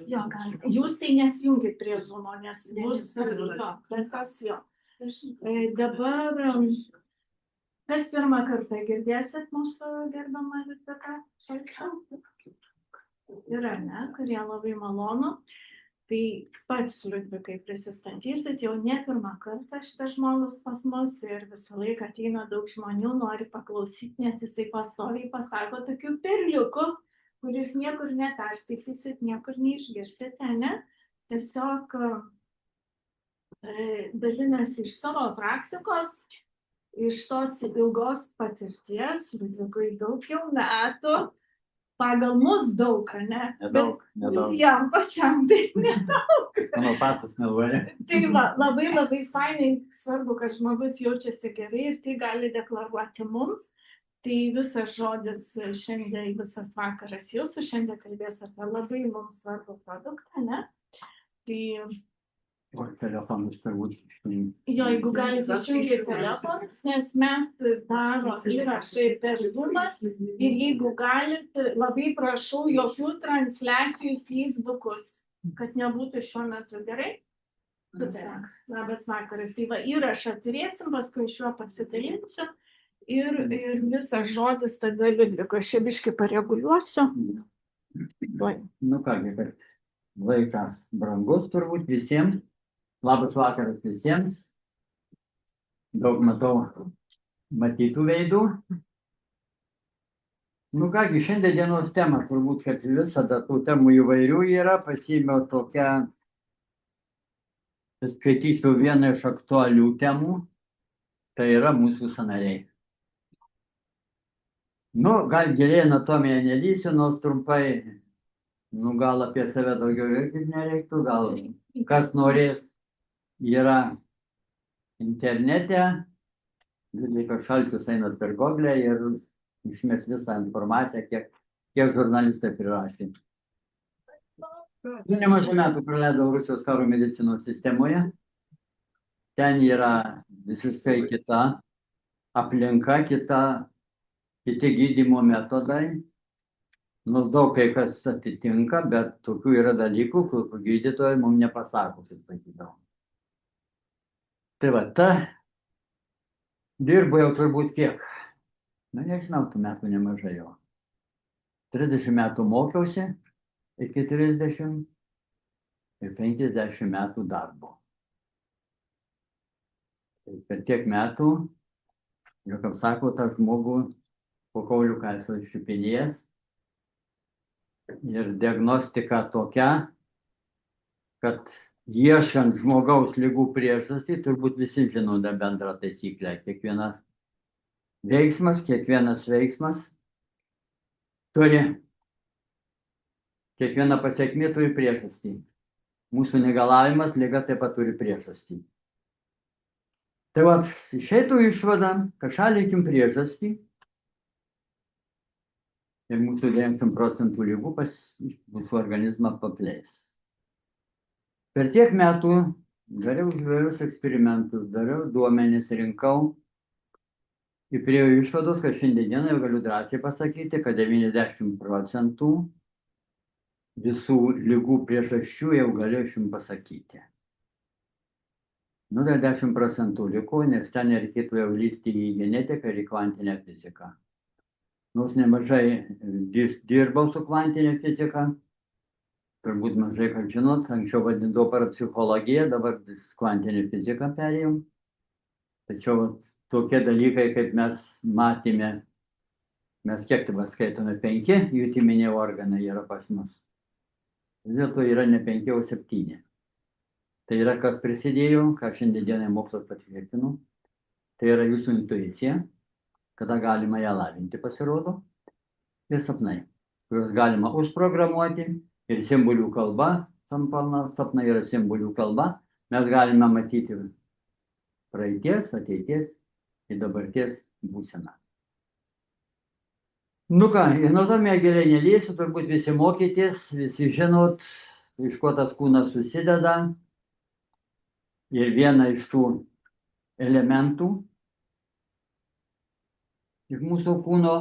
Jo, gali. Jūs tai nesijungit prie Zoomo, nes bus bet kas jo. Dabar, kas pirmą kartą girdėsit mūsų gerbiamą Liudviką Šalčių? Yra, ne, kurie labai malonu. Tai pats Liudvikai prisistatysit, jau ne pirmą kartą šitas žmogus pas mus ir visą laiką ateina daug žmonių, nori paklausyti, nes jisai pastoviai pasako tokių perliukų, kuris niekur neperskaitysit, niekur neišgirsite, ne? Tiesiog dalinasi iš savo praktikos, iš tos ilgos patirties, Liudvikui daug jau metų, pagal mus daug, ne? Nedaug. Bet jam pačiam tai nedaug. Mano pasas meluoja. Tai va, labai fainai, svarbu, kad žmogus jaučiasi gerai ir tai gali deklaruoti mums. Tai visas žodis šiandien, visas vakaras jūsų šiandien kalbės apie labai mums svarbų produktą, ne? Tai... O telefonus turbūt išjungti. Jo, jeigu galite išjungti telefonus, nes mes daro įrašai per Zoomą ir jeigu galite, labai prašau jokių transliacijų Facebookus, kad nebūtų šiuo metu gerai. Labas vakaras. Tai va, įrašą turėsim, paskui iš juo pasidalinsiu ir visas žodis tada Liudviko. Aš biškį pareguliuosiu. Nu kągi, kad laikas brangus turbūt visiems. Labas vakaras visiems. Daug matau matytų veidų. Nu kągi, šiandien dienos tema turbūt, kad visada tų temų įvairių yra. Pasiėmiau tokią, skaitysiu vieną iš aktualių temų. Tai yra mūsų sąnariai. Nu, gal giliai anatomiją nelysiu, nors trumpai, nu gal apie save daugiau irgi nereiktų, gal kas norės. Yra internete, Liudvikas Šalčius eina per Google ir išmes visą informaciją, kiek žurnalistai prirašė. Nemažai metų praleidau Rusijos karo medicinos sistemoje. Ten yra visiškai kita aplinka, kiti gydymo metodai. Nors daug kai kas atitinka, bet tokių yra dalykų, kur gydytojai mums nepasako, kaip sakydavo. Tai va, dirbu jau turbūt kiek, nu nežinau, tų metų nemažai jau. 30 metų mokiausi, iki 30 ir 50 metų darbo. Tai per tiek metų, jau kaip sako, tą žmogų po kauliuką esu iščiupinėjęs ir diagnostika tokia, kad ieškant žmogaus ligų priežastį, turbūt visi žinome bendrą taisyklę. Kiekvienas veiksmas turi, kiekviena pasekmė turi priežastį. Mūsų negalavimas liga taip pat turi priežastį. Tai va, išeitų išvada, kad šalinkim priežastį ir mūsų 90% ligų mūsų organizmą papleis. Per tiek metų dariau įvairius eksperimentus, dariau duomenis, rinkau ir priėjau išvados, kad šiandieną jau galiu drąsiai pasakyti, kad 90% visų ligų priežasčių jau galiu aš jums pasakyti. Nu, tai 10% liko, nes ten reikėtų jau lysti į genetiką ir į kvantinę fiziką. Nors nemažai dirbau su kvantinė fizika. Turbūt mažai, kad žinot, anksčiau vadindavo parapsichologija, dabar kvantinė fizika perėjom. Tačiau tokie dalykai, kaip mes matėme, mes kiek tai skaitome 5 jutiminiai organai yra pas mus. Vis dėlto yra ne 5, o 7. Tai yra, kas prisidėjo, ką šiandienai mokslas patvirtino. Tai yra jūsų intuicija, kada galima ją lavinti pasirodo. Ir sapnai, kuriuos galima užprogramuoti. Ir simbolių kalba, sapnai yra simbolių kalba, mes galime matyti praeities, ateities ir dabarties būseną. Nu ką, anatomiją giliai neliesiu, turbūt visi mokytis, visi žinot, iš ko tas kūnas susideda. Ir viena iš tų elementų iš mūsų kūno,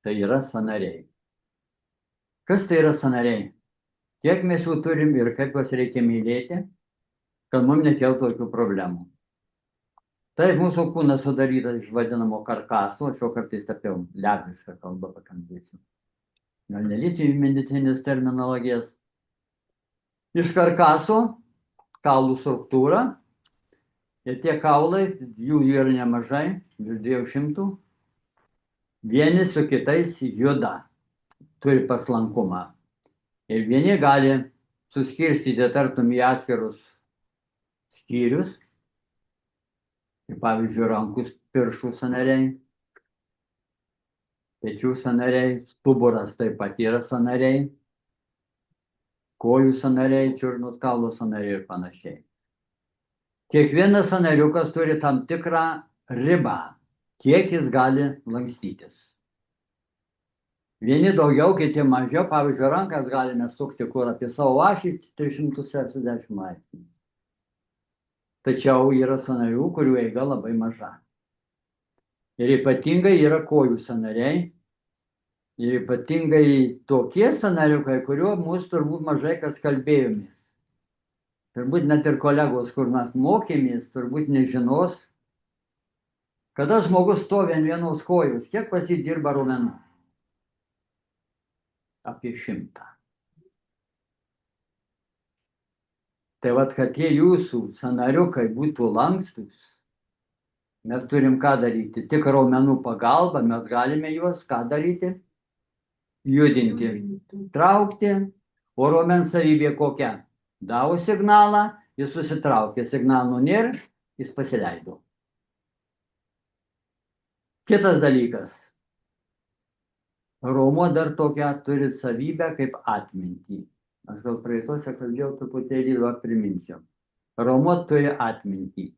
tai yra sąnariai. Kas tai yra sąnariai? kiek mes jų turim ir kaip juos reikia mylėti, kad mums nekiltų tokių problemų. Taip, mūsų kūnas sudarytas iš vadinamo karkaso, aš jau kartais tapiau liaudišką kalbą pakalbėsiu. Gal nelysiu į medicinės terminologijas. Iš karkaso kaulų struktūra ir tie kaulai, jų yra nemažai, virš 200, vieni su kitais juda, turi paslankumą. Ir vieni gali suskirstyti tartum į atskirus skyrius, kaip pavyzdžiui, rankų pirštų sąnariai, pečių sąnariai, stuburas taip pat yra sąnariai, kojų sąnariai, čiurnos kaulo sąnariai ir panašiai. Kiekvienas sąnariukas turi tam tikrą ribą, kiek jis gali lankstytis. Vieni daugiau, kiti mažiau, pavyzdžiui, rankas galime sukti kur apie savo ašį 360 laipsnių. Tačiau yra sąnarių, kurių eiga labai maža. Ir ypatingai yra kojų sąnariai. Ir ypatingai tokie sąnariukai, kuriuo mūsų turbūt mažai kas kalbėjomės. Turbūt net ir kolegos, kur mes mokėmės, turbūt nežinos, kada žmogus stovi ant vienos kojos, kiek pas jį dirba raumenų. Apie 100. Tai vat, kad tie jūsų sąnariukai būtų lankstus, mes turim ką daryti? Tik raumenų pagalba mes galime juos ką daryti? Judinti, traukti, o raumens savybė kokia? Davo signalą, jis susitraukė, signalų nėra, jis pasileido. Kitas dalykas. Raumuo dar tokią turi savybę kaip atmintį. Aš gal praeitose kalbėjau truputėlį, priminsiu. Raumuo turi atmintį.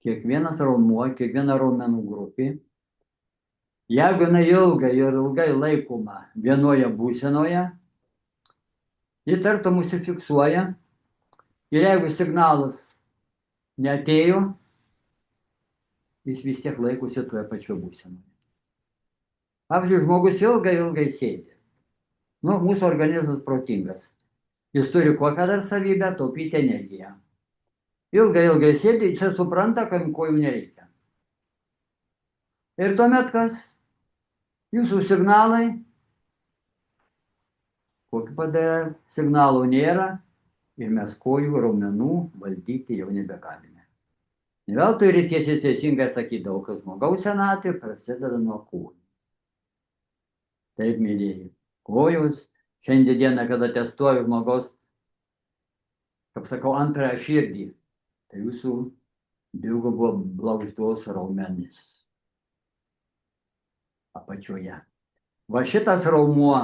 Kiekvienas raumuo, kiekviena raumenų grupė, jeigu jinai ilgai ir ilgai laikoma vienoje būsenoje, ji tartum užsifiksuoja ir jeigu signalas neatėjo, jis vis tiek laikosi toje pačioje būsenoje. Pavyzdžiui, žmogus ilgai sėdi. Mūsų organizmas protingas. Jis turi kokią dar savybę taupyti energiją. Ilgai sėdi, jis supranta, kad kojų nereikia. Ir tuomet kas? Jūsų signalai, kokį padarė, signalų nėra ir mes kojų raumenų valdyti jau nebegalime. Ne veltui rytiečiai teisingai sakydavo, kad žmogaus senatvė prasideda nuo kojų. Taip, mylėjai, kojos. Šiandien dieną, kada testuoju žmogaus, kaip sakau, antrąją širdį, tai jūsų dvigubo blauzdos raumenys apačioje. Va šitas raumuo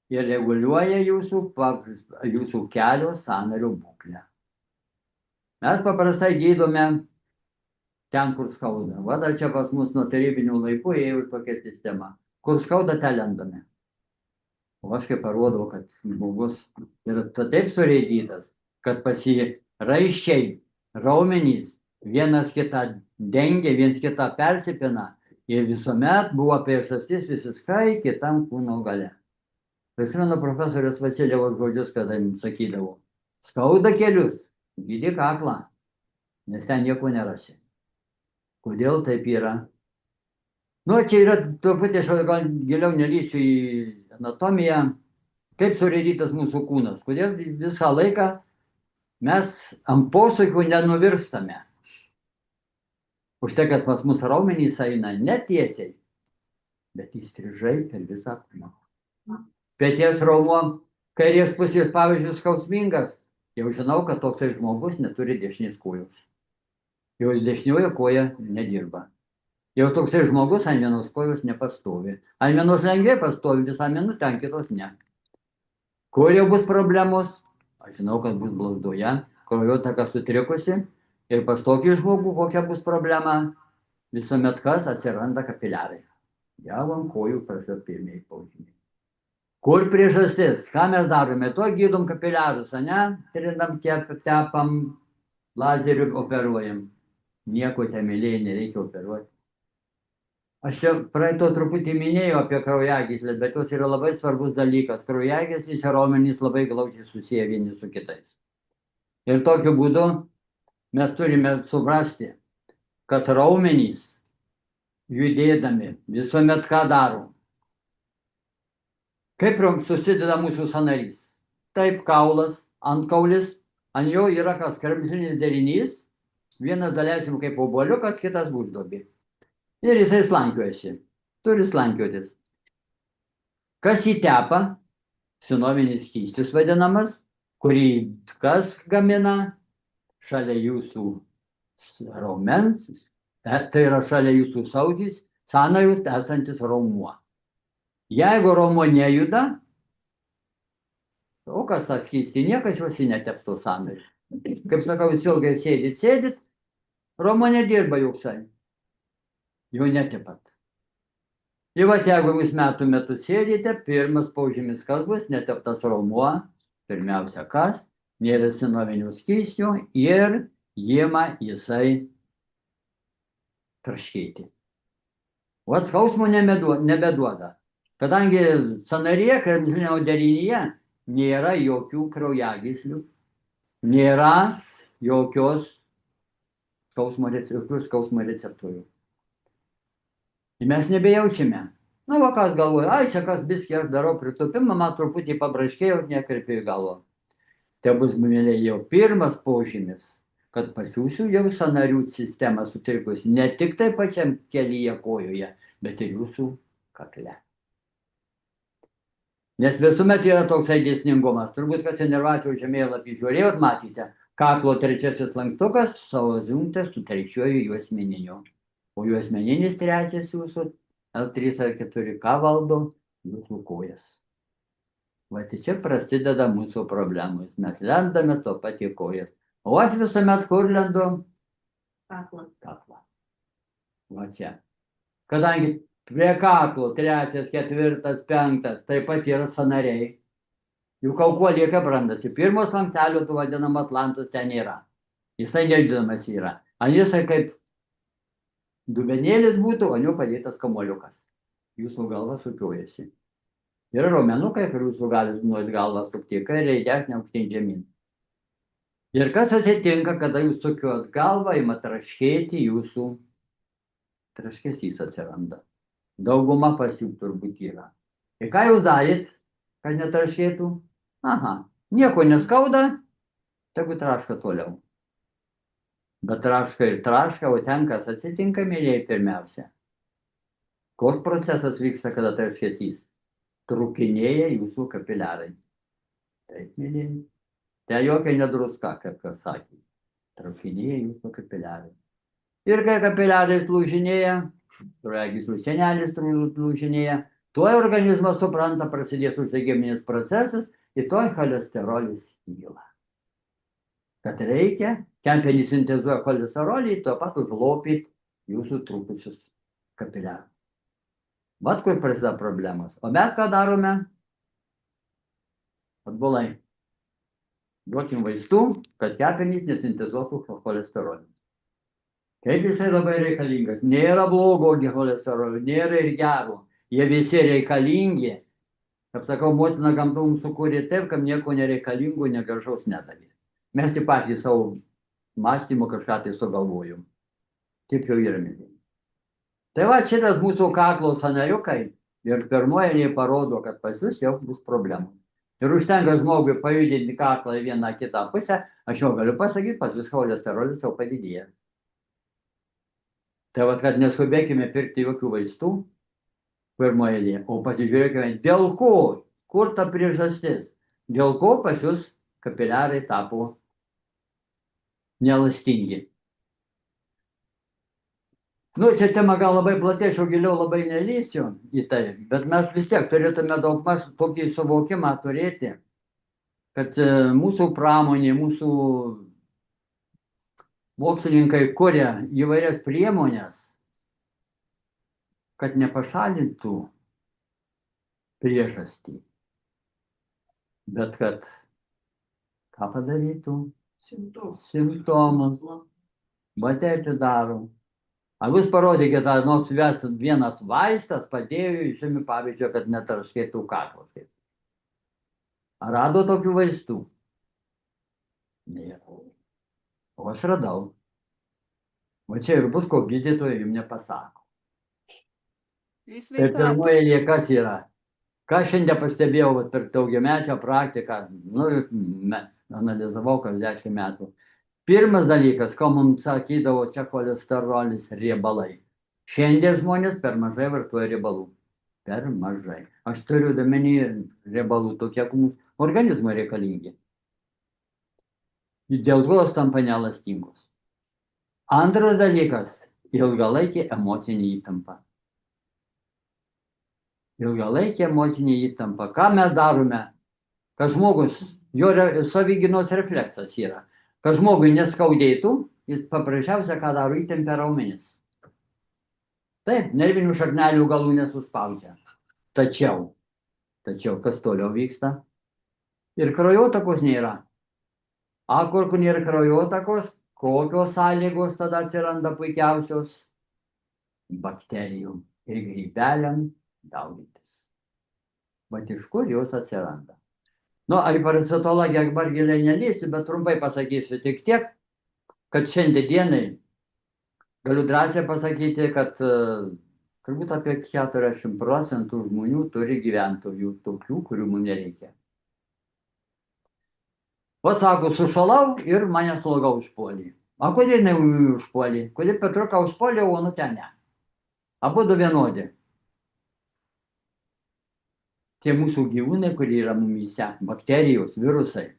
ir reguliuoja jūsų kelio sąnario būklę. Mes paprastai gydome ten, kur skauda. Va, čia pas mus nuo tarybinių laikų ėjo tokia sistema. Kur skauda, ten lendame. O aš kaip parodau, kad žmogus yra taip surėdytas, kad pas jį raiščiai, raumenys vienas kitą dengia, vienas kitą persipina ir visuomet buvo priežastis visiškai kitam kūno gale. Prisimenu profesorius Vasiljevo žodžius, kada jums sakydavo, skauda kelius, gydyk kaklą, nes ten nieko nerasi. Kodėl taip yra? Čia yra truputį, aš gal giliau nelysiu į anatomiją, kaip surėdytas mūsų kūnas. Kodėl visą laiką mes ant posūkių nenuvirstame. Už tai, kad pas mus raumenys eina ne tiesiai, bet įstrižai per visą kūną. Peties raumuo, kairės pusės pavyzdžiui skausmingas, jau žinau, kad toksai žmogus neturi dešinės kojos. Jau dešinioji koja nedirba. Jau toksai žmogus ant vienos kojos nepastovi. Ant vienos lengvai pastovi visą minutę, ant kitos ne. Kur jau bus problemos? Aš žinau, kad bus blauzdoje, kraujotaka sutrikusi ir pas tokį žmogų kokia bus problema, visuomet kas atsiranda kapiliarai. Jau ant kojų prasideda pirmieji požymiai. Kur priežastis? Ką mes darome? To gydom kapiliarus, ne? Trinam, tepam, lazeriu operuojam. Nieko te mylėjai nereikia operuoti. Aš čia praeito truputį minėjau apie kraujagyslę, bet jos yra labai svarbus dalykas. Kraujagyslės ir raumenys labai glaudžiai susiję vieni su kitais. Ir tokiu būdu mes turime suprasti, kad raumenys judėdami visuomet ką daro. Kaip susideda mūsų sąnarys? Taip, kaulas, antkaulis, ant jo yra kas kremzlinis derinys, vienas daleisime kaip obuoliukas, kitas uždobė. Ir jisai slankiojasi, turi slankiotis. Kas jį tepa? Sinovinis skystis vadinamas, kurį kas gamina šalia jūsų raumens, tai yra šalia jūsų saudžiais, sąnarių esantis raumuo. Jeigu raumuo nejuda, o kas tas skystį, niekas juos neteps to sąnarių. Kaip sakau, jūs ilgai sėdit, raumuo nedirba joksai, jo netepat. Ir va, jeigu jūs metų sėdite, pirmas požymis kas bus, neteptas raumuo, pirmiausia kas, nėra sinovinių skysčių ir ima jisai traškėti. O skausmo nebeduoda. Kadangi sąnaryje, kremzlinio derinyje, nėra jokių kraujagyslių, nėra jokios skausmo receptorių. Ir mes nebejaučiame. Nu, va, kas galvoja, ai, čia kas biskį aš darau pritupimą, man truputį pabraškėjau, nekreipiu į galvą. Tai bus, mėlyje, jau pirmas požymis, kad pas jūsų jau sąnarių sistema sutrikus ne tik tai pačiam kelyje kojoje, bet ir jūsų kakle. Nes visuomet yra toksai dėsningumas. Turbūt, kas inervacijos žemėlapį žiūrėjot, matėte, kaklo trečiasis lankstukas savo zungtę su trečiuoju juosmeniniu. O juosmeninis trečias jūsų L3 ar 4 ką valdo? Jūsų kojas. Va, tai čia prasideda mūsų problemos. Mes lendame to pat į kojas. O aš visuomet kur lendu? Kaklą. Va čia. Kadangi prie kaklo 3, 4, 5 taip pat yra sąnariai. Jų kaukuolė kaip randasi. Pirmo slanktelio, tų vadinam atlantas, ten yra. Jisai nejudinamas yra. Ant jisai kaip dubenėlis būtų, ant jo padėtas kamuoliukas. Jūsų galva sukiojasi. Yra raumenukai, kur jūsų gali nuot galvą sukti į kairę, į dešinę, aukštyn žemyn. Ir kas atsitinka, kada jūs sukiojat galvą, ima traškėti jūsų traškesys atsiranda. Dauguma pas jų turbūt yra. Ir ką jūs darėt, kad netraškėtų? Aha, nieko neskauda, tegu traška toliau. Bet traška ir traška, o ten kas atsitinka, mėlyje, pirmiausia. Koks procesas vyksta, kada traškesys? Trūkinėja jūsų kapiliarai. Taip, mėlyje. Tai jokia nedruska, kaip kas sakė. Trūkinėja jūsų kapiliarai. Ir kai kapiliarai lūžinėja, kraujagyslių sienelis lūžinėja, tuoj organizmas supranta, prasidės uždegiminis procesas ir tuoj cholesterolis kyla. Kad reikia, kepenys sintezuoja cholesterolį, tuo pat užlopyt jūsų trūkusius kapiliarus. Vat kur prasideda problemos. O mes ką darome? Atbulai. Duokim vaistų, kad kepenys nesintezuotų cholesterolį. Kaip jisai labai reikalingas. Nėra blogo cholesterolio, nėra ir gero. Jie visi reikalingi. Kaip sakau, motina gamta mums sukūrė taip, kad nieko nereikalingo, negražaus nedavė. Mes tik patys savo mąstymo kažką tai sugalvojom. Taip jau yra mėlyje. Tai va, šitas mūsų kaklo sąnariukai ir pirmoje parodo, kad pas jūs jau bus problemų. Ir užtenka žmogui pajudinti kaklą į vieną kitą pusę, aš jau galiu pasakyti, pas jūs cholesterolis jau padidėjęs. Tai va, kad neskubėkime pirkti jokių vaistų pirmoje eilėje, o pasižiūrėkime, dėl ko, kur ta priežastis, dėl ko pas jūs kapiliarai tapo nelastingi. Nu, čia tema gal labai platėčiau, giliau labai nelysiu į tai, bet mes vis tiek turėtume daugmaž tokį suvokimą turėti, kad mūsų pramonė, mūsų mokslininkai kuria įvairias priemonės, kad nepašalintų priežastį, bet kad ką padarytų? Simptomus. Va taip daro. Ar jūs parodykite, ar nors vienas vaistas padėjo išimi pavyzdžio, kad netarškėtų kaklas. Ar rado tokių vaistų? Nėra. O aš radau. O čia ir bus, ko gydytojai jums nepasako. Tai pirmoje eilėje kas yra? Ką šiandien pastebėjau vat, per daugiametę praktiką, analizavau kas 10 metų. Pirmas dalykas, ko mums sakydavo, čia cholesterolis, riebalai. Šiandien žmonės per mažai vartoja riebalų. Per mažai. Aš turiu domenį riebalų tokie, kiek mums organizmui reikalingi. Dėl to jos tampa nelastingos. Antras dalykas - ilgalaikė emocinė įtampa. Ilgalaikė emocinė įtampa. Ką mes darome? Kad žmogus, jo savigynos refleksas yra. Kad žmogui neskaudėtų, jis paprasčiausia, ką daro, įtempia raumenis. Taip, nervinių šaknelių galų nesuspaudžia. Tačiau, kas toliau vyksta? Ir kraujotakos nėra. Kur nėra kraujotakos, kokios sąlygos tada atsiranda puikiausios? Bakterijų ir grybeliam daugintis. Bet iš kur jos atsiranda? Į paracetologiją dabar giliai nelįsiu, bet trumpai pasakysiu tik tiek, kad šiandien dienai galiu drąsiai pasakyti, kad turbūt apie 40% žmonių turi gyventojų tokių, kurių mums nereikia. Vat sako, sušalau ir mane sloga užpuolė. Kodėl jinai užpuolė? Kodėl Petruką užpuolė, o Onutę ne? Abudu vienodi. Tie mūsų gyvūnai, kurie yra mumyse, bakterijos, virusai,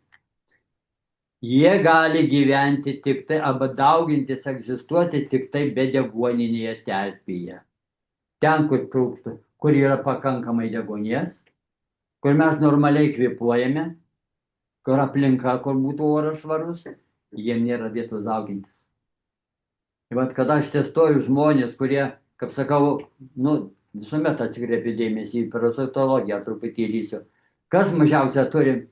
jie gali gyventi tik tai, arba daugintis, egzistuoti tik tai bedeguoninėje terpėje. Ten, kur trūksta, kur yra pakankamai deguonies, kur mes normaliai kvėpuojame, kur aplinka, kur būtų oras švarus, jiem nėra vietos daugintis. Ir vat, kada aš testuoju žmonės, kurie, kaip sakau, visuomet atsikreipia dėmesį į parasitologiją, truputį lysiu. Kas mažiausia turi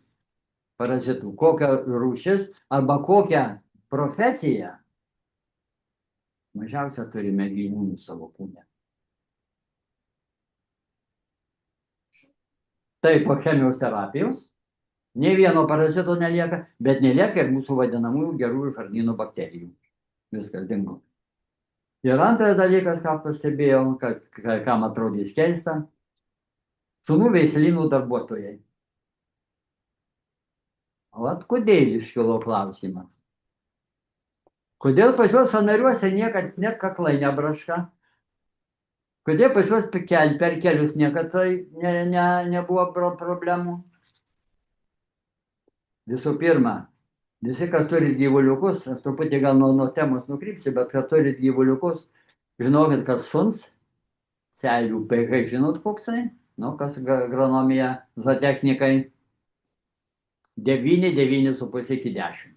parazitų, kokią rūšis arba kokią profesiją, mažiausia turime gyvūnų savo kūne. Tai po chemijos terapijos nei vieno parazito nelieka, bet nelieka ir mūsų vadinamųjų gerųjų žarnyno bakterijų. Viskas dingo. Ir antras dalykas, ką pastebėjau, kad kam atrodys keista, šunų veislynų darbuotojai. Vat kodėl iškilo klausimas? Kodėl pas juos sąnariuose niekad net kaklai nebraška? Kodėl pas juos per kelius niekad nebuvo problemų? Visų pirma, visi, kas turi gyvuliukus, aš truputį gal nuo temos nukrypsiu, bet kas turi gyvuliukus, žinokit, kad šuns seilių pH, žinot koksai? Kas agronomija, zootechnikai, 9, 9,5 iki 10.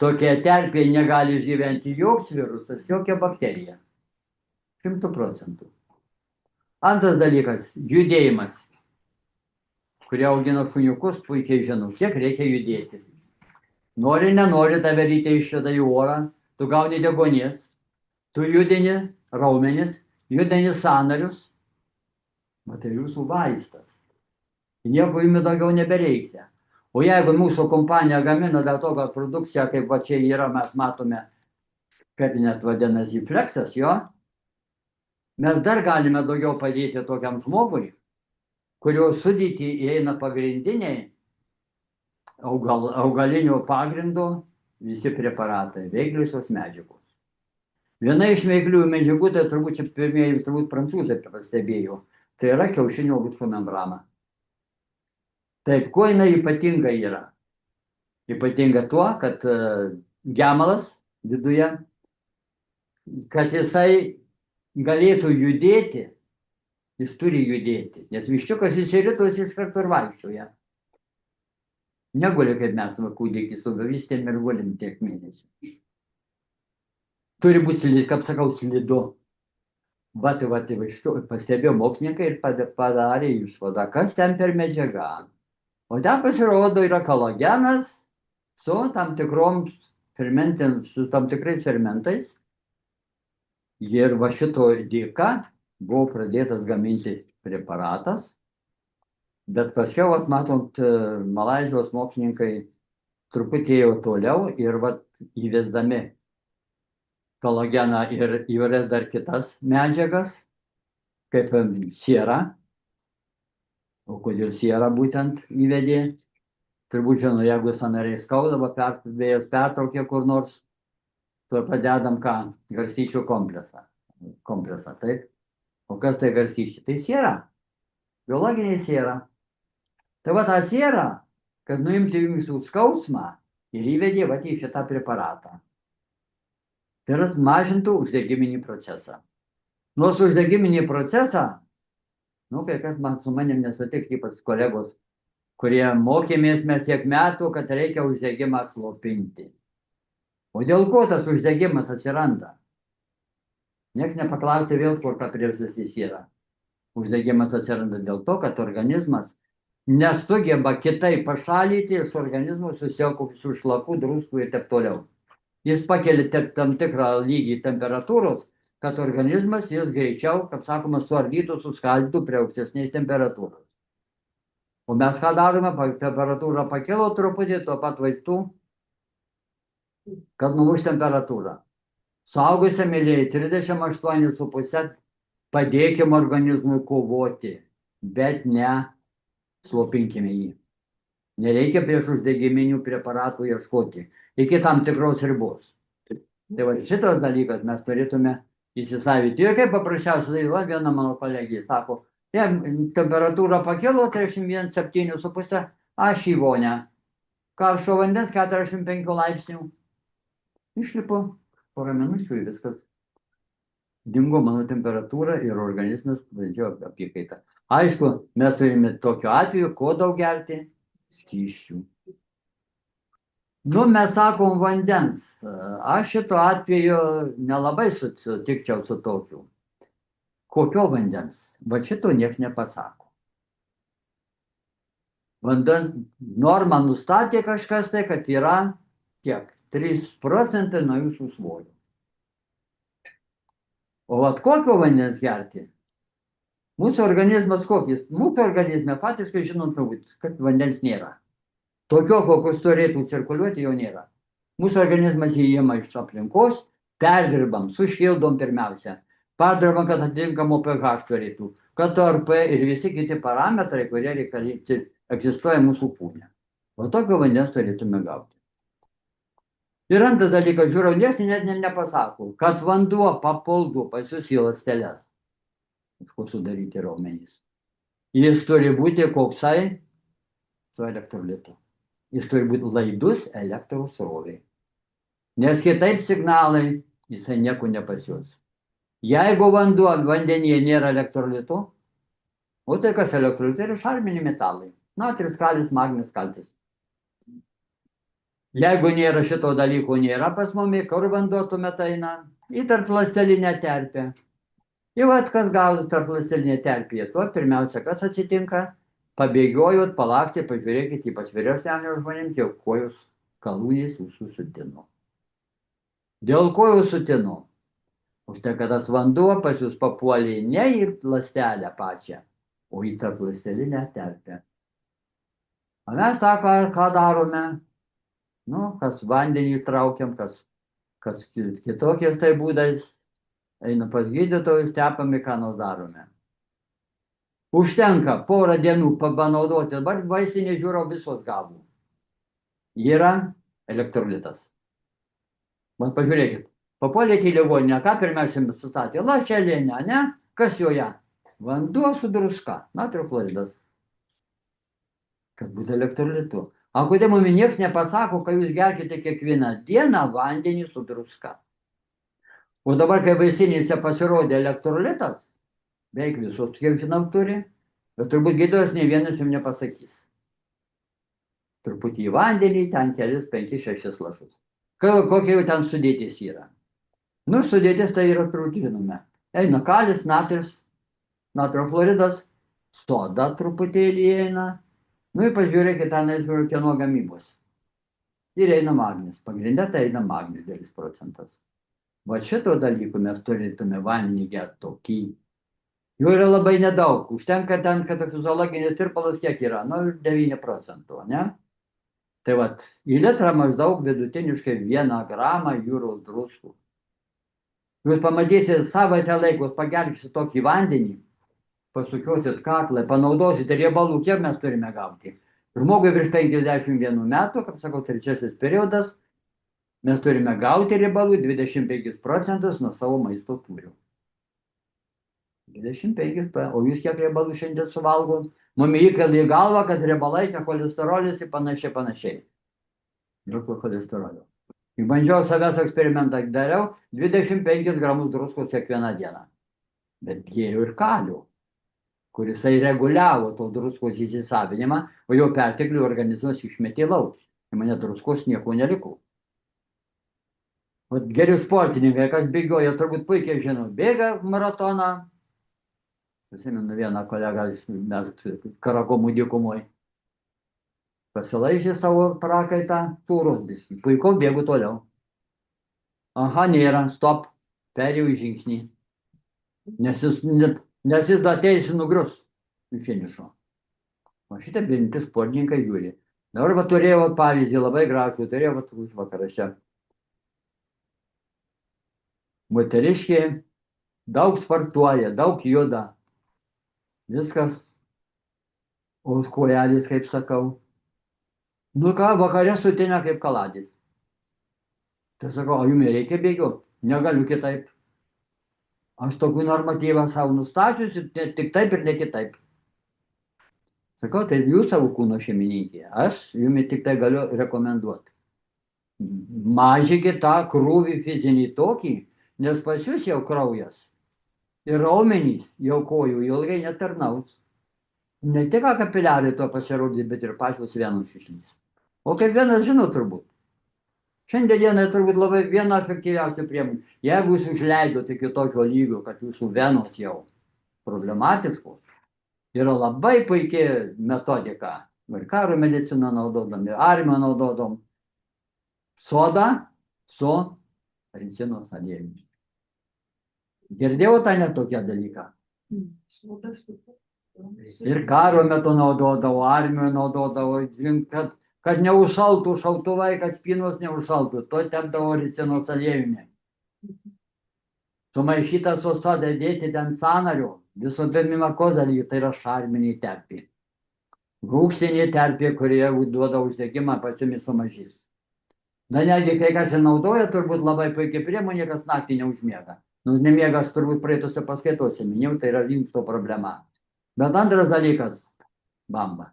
Tokia terpėje negali išgyventi joks virusas, jokia bakterija. 100%. Antras dalykas - judėjimas. Kurie augina šuniukus, puikiai žino, kiek reikia judėti. Nori, nenori, tave ryte išveda į orą, tu gauni deguonies, tu judini raumenis, judini sąnarius, bet tai jūsų vaistas. Nieko jums daugiau nebereikia. O jeigu mūsų kompanija gamina dėl to, kad produkcija, kaip va čia yra, mes matome, kaip net vadinasi fleksas, jo, mes dar galime daugiau padėti tokiam žmogui, kurio sudėtį įeina pagrindiniai augalinio pagrindo visi preparatai, veikliosios medžiagos. Viena iš veikliųjų medžiagų, tai turbūt čia pirmieji prancūzai pastebėjo, tai yra kiaušinio lukšto membrana. Taip, kuo jinai ypatinga yra? Ypatinga tuo, kad gemalas viduje, kad jisai galėtų judėti, jis turi judėti, nes viščiukas išsiritus iš karto ir vaikščioja. Neguli, kaip mes kūdikį su bevystėm ir gulim tiek mėnesių. Turi būti, kaip sakau, slidu. Bet pastebėjo mokslininkai ir padarė išvadą, kas ten per medžiaga. O ten pasirodo yra kolagenas su tam tikrais fermentais, Ir va šito dėka buvo pradėtas gaminti preparatas, bet paskiau, vat, matot, Malaizijos mokslininkai truputį ėjo toliau ir vat, įvesdami kolageną ir įvairias dar kitas medžiagas, kaip siera. O kodėl siera būtent įvedė? Turbūt žinau, jeigu sąnariai skaudavo, vėjas pertraukė kur nors, tuo padedam ką? Garstyčių kompresą, taip? O kas tai garstyčiai? Tai siera. Biologinė siera. Tai va tą sierą, kad nuimti jūsų skausmą ir įvedė va į šitą preparatą. Tai yra mažintų uždegiminį procesą. Nors uždegiminį procesą, kai kas su manim nesutiks, ypač kolegos, kurie mokėmės mes tiek metų, kad reikia uždegimą slopinti. O dėl ko tas uždegimas atsiranda? Niekas nepaklausė vėl, kur ta priežastis yra. Uždegimas atsiranda dėl to, kad organizmas nesugeba kitaip pašalinti iš organizmo susiaukusių šlakų, druskų ir taip toliau. Jis pakelia tam tikrą lygį temperatūros, kad organizmas jis greičiau, kaip sakoma, suardytų, suskaldytų prie aukštesnės temperatūros. O mes ką darome, temperatūra pakilo truputį, tuo pat vaistų, kad numuš temperatūrą. Suaugusiam mylėjai 38,5 padėkim organizmui kovoti, bet ne slopinkime jį. Nereikia prieš uždegiminių preparatų ieškoti iki tam tikros ribos. Tai va šitas dalykas mes turėtume įsisavyti. Ir kaip paprasčiausiai, viena mano kolegija sako, temperatūra pakilo 31,7,5, aš į vonią. Karšto vandens 45 laipsnių. Išlipo porą minučių ir viskas. Dingo mano temperatūra ir organizmas pradėjo apykaitą. Aišku, mes turime tokiu atveju, ko daug gerti? Skysčių. Mes sakom vandens. Aš šito atveju nelabai sutikčiau su tokiu. Kokio vandens? Va šito nieks nepasako. Vandens normą nustatė kažkas tai, kad yra kiek? 3% nuo jūsų svorio. O vat kokio vandens gerti? Mūsų organizmas kokis? Mūsų organizme faktiškai žinom turbūt, kad vandens nėra. Tokio, kokius turėtų cirkuliuoti, jo nėra. Mūsų organizmas įima iš aplinkos, perdirbam, sušildom pirmiausia. Perdirbam, kad atitinkamo pH turėtų, kad ORP ir visi kiti parametrai, kurie reikalingi, egzistuoja mūsų kūne. O tokio vandens turėtume gauti. Ir antras dalykas, žiūrėjau, niekas net nepasako, kad vanduo papultų pas jūs į ląsteles. Iš ko sudaryti raumenys. Jis turi būti koksai su elektrolitu. Jis turi būti laidus elektros srovei. Nes kitaip signalai jisai nieko nepasiūs. Jeigu vandenyje nėra elektrolitų, o tai kas elektrolitai yra šarminiai metalai. Natris, kalis, magnis, kalcis. Jeigu nėra šito dalyko, nėra pas mumi, kur vanduo tuomet eina į tarpląstelinę terpę. Ir vat kas gaudo tarpląstelinę terpėje, tuo pirmiausia, kas atsitinka, pabėgiojot, palakti, pažiūrėkit, ypač vyresnio amžiaus žmonėms, jau kojos kalūnės jūsų sutino. Dėl kojų sutino? Už tai, kad tas vanduo pas jūs papuolė ne į ląstelę pačią, o į tarpląstelinę terpę. O mes tą ką darome? Kas vandenį traukiam, kas kitokiais tai būdais, eina pas gydytojus, tepami, ką nors darome. Užtenka porą dienų panaudoti, dabar vaistinė žiūro visos gavų. Yra elektrolitas. Man pažiūrėkit, papuolėte į ligoninę, ką pirmiausia sustatė? Lašelinę, ne? Kas joje? Vanduo su druska, natrio chloridas. Kad būtų elektrolitu. O kodėl mums niekas nepasako, kad jūs gerkite kiekvieną dieną vandenį su druska? O dabar, kai vaistinėse pasirodė elektrolitas, beveik visos, kiek žinau, turi, bet turbūt gydytojas nei vienas jums nepasakys. Truputį į vandenį, ten kelis, 5-6 lašus. Kokie jau ten sudėtis yra? Sudėtis tai yra turbūt žinome. Eina kalis, natris, natrio chloridas, soda truputėlį eina. Ir pažiūrėkit, ten žiūrėjau, kieno gamybos. Ir eina magnis. Pagrindė tai eina magnis, 10%. Va šito dalykų mes turėtume vandenį gerti tokį. Jų yra labai nedaug. Užtenka ten, kad fiziologinis tirpalas kiek yra? Nu, 9 procentų, ne? Tai vat, į litrą maždaug vidutiniškai 1 gramą jūros druskų. Jūs pamatysite savaitę laikus, pagerkite tokį vandenį, pasukiosit kaklą, panaudosit riebalų, kiek mes turime gauti. Žmogui virš 51 metų, kaip sakau, trečiasis periodas, mes turime gauti riebalų 25 procentus nuo savo maisto tūrio. 25, o jūs kiek riebalų šiandien suvalgot? Mum įkalė į galvą, kad riebalai, čia cholesterolis ir panašiai. Jokio cholesterolio. Ir bandžiau savęs eksperimentą dariau, 25 gramus druskos kiekvieną dieną. Bet gėriau ir kalių, kuris reguliavo to druskos įsisavinimą, o jo perteklių organizmas išmetė lauk. Ir mane druskos nieko neliko. Vat geri sportininkai, kas bėgioja, turbūt puikiai žino, bėga maratoną. Prisimenu vieną kolegą, mes Karakomų dykumoj. Pasilaižė savo prakaitą, sūros viskį. Puiku, bėgu toliau. Aha, nėra, stop, perėjau į žingsnį. Nes jis ateis nugrius į finišo. O šitą bilinti sportininkai žiūri. Dabar va turėjau pavyzdį labai gražų, turėjau va už vakarą. Moteriškė daug sportuoja, daug juda. Viskas. O kojelis, kaip sakau. Nu ką, vakare sutinę kaip kaladis. Tai sakau, o jums reikia bėgioti? Negaliu kitaip. Aš tokį normatyvą savo nustačiusi, tik taip ir ne kitaip. Sakau, tai jūs savo kūno šeimininkė. Aš jums tik tai galiu rekomenduoti. Mažykite tą krūvį fizinį tokį, nes pas jūs jau kraujas ir raumenys jau kojų ilgai netarnaus. Ne tik kapiliarai to pasirodys, bet ir pačios venos išlys. O kaip vienas žino turbūt. Šiandienai turbūt labai viena efektyviausia priemonė. Jeigu jūs užleidote iki tokio lygio, kad jūsų venos jau problematiškos, yra labai puikia metodika. Ir karo mediciną naudodam, ir armiją naudodam. Soda su rincinos aliejumi. Girdėjau tą netokią dalyką. Ir karo metu naudodavo, armijoje naudodavo, kad neužšaltų šautuvai, kad spynos neužšaltų. To tepdavo rincinos aliejumi. Sumaišytą su soda dėti ten sąnario, viso pirmima kozalį, tai yra šarminė terpė. Rūgštinė terpė, kurie duoda uždegimą, pačiami sumažys. Na, netgi kai kas ir naudoja, turbūt labai puikiai priemonė, kas naktį neužmiega. Nors nemiegas turbūt praeitose paskaitose minėjau, tai yra inksto problema. Bet antras dalykas, bamba.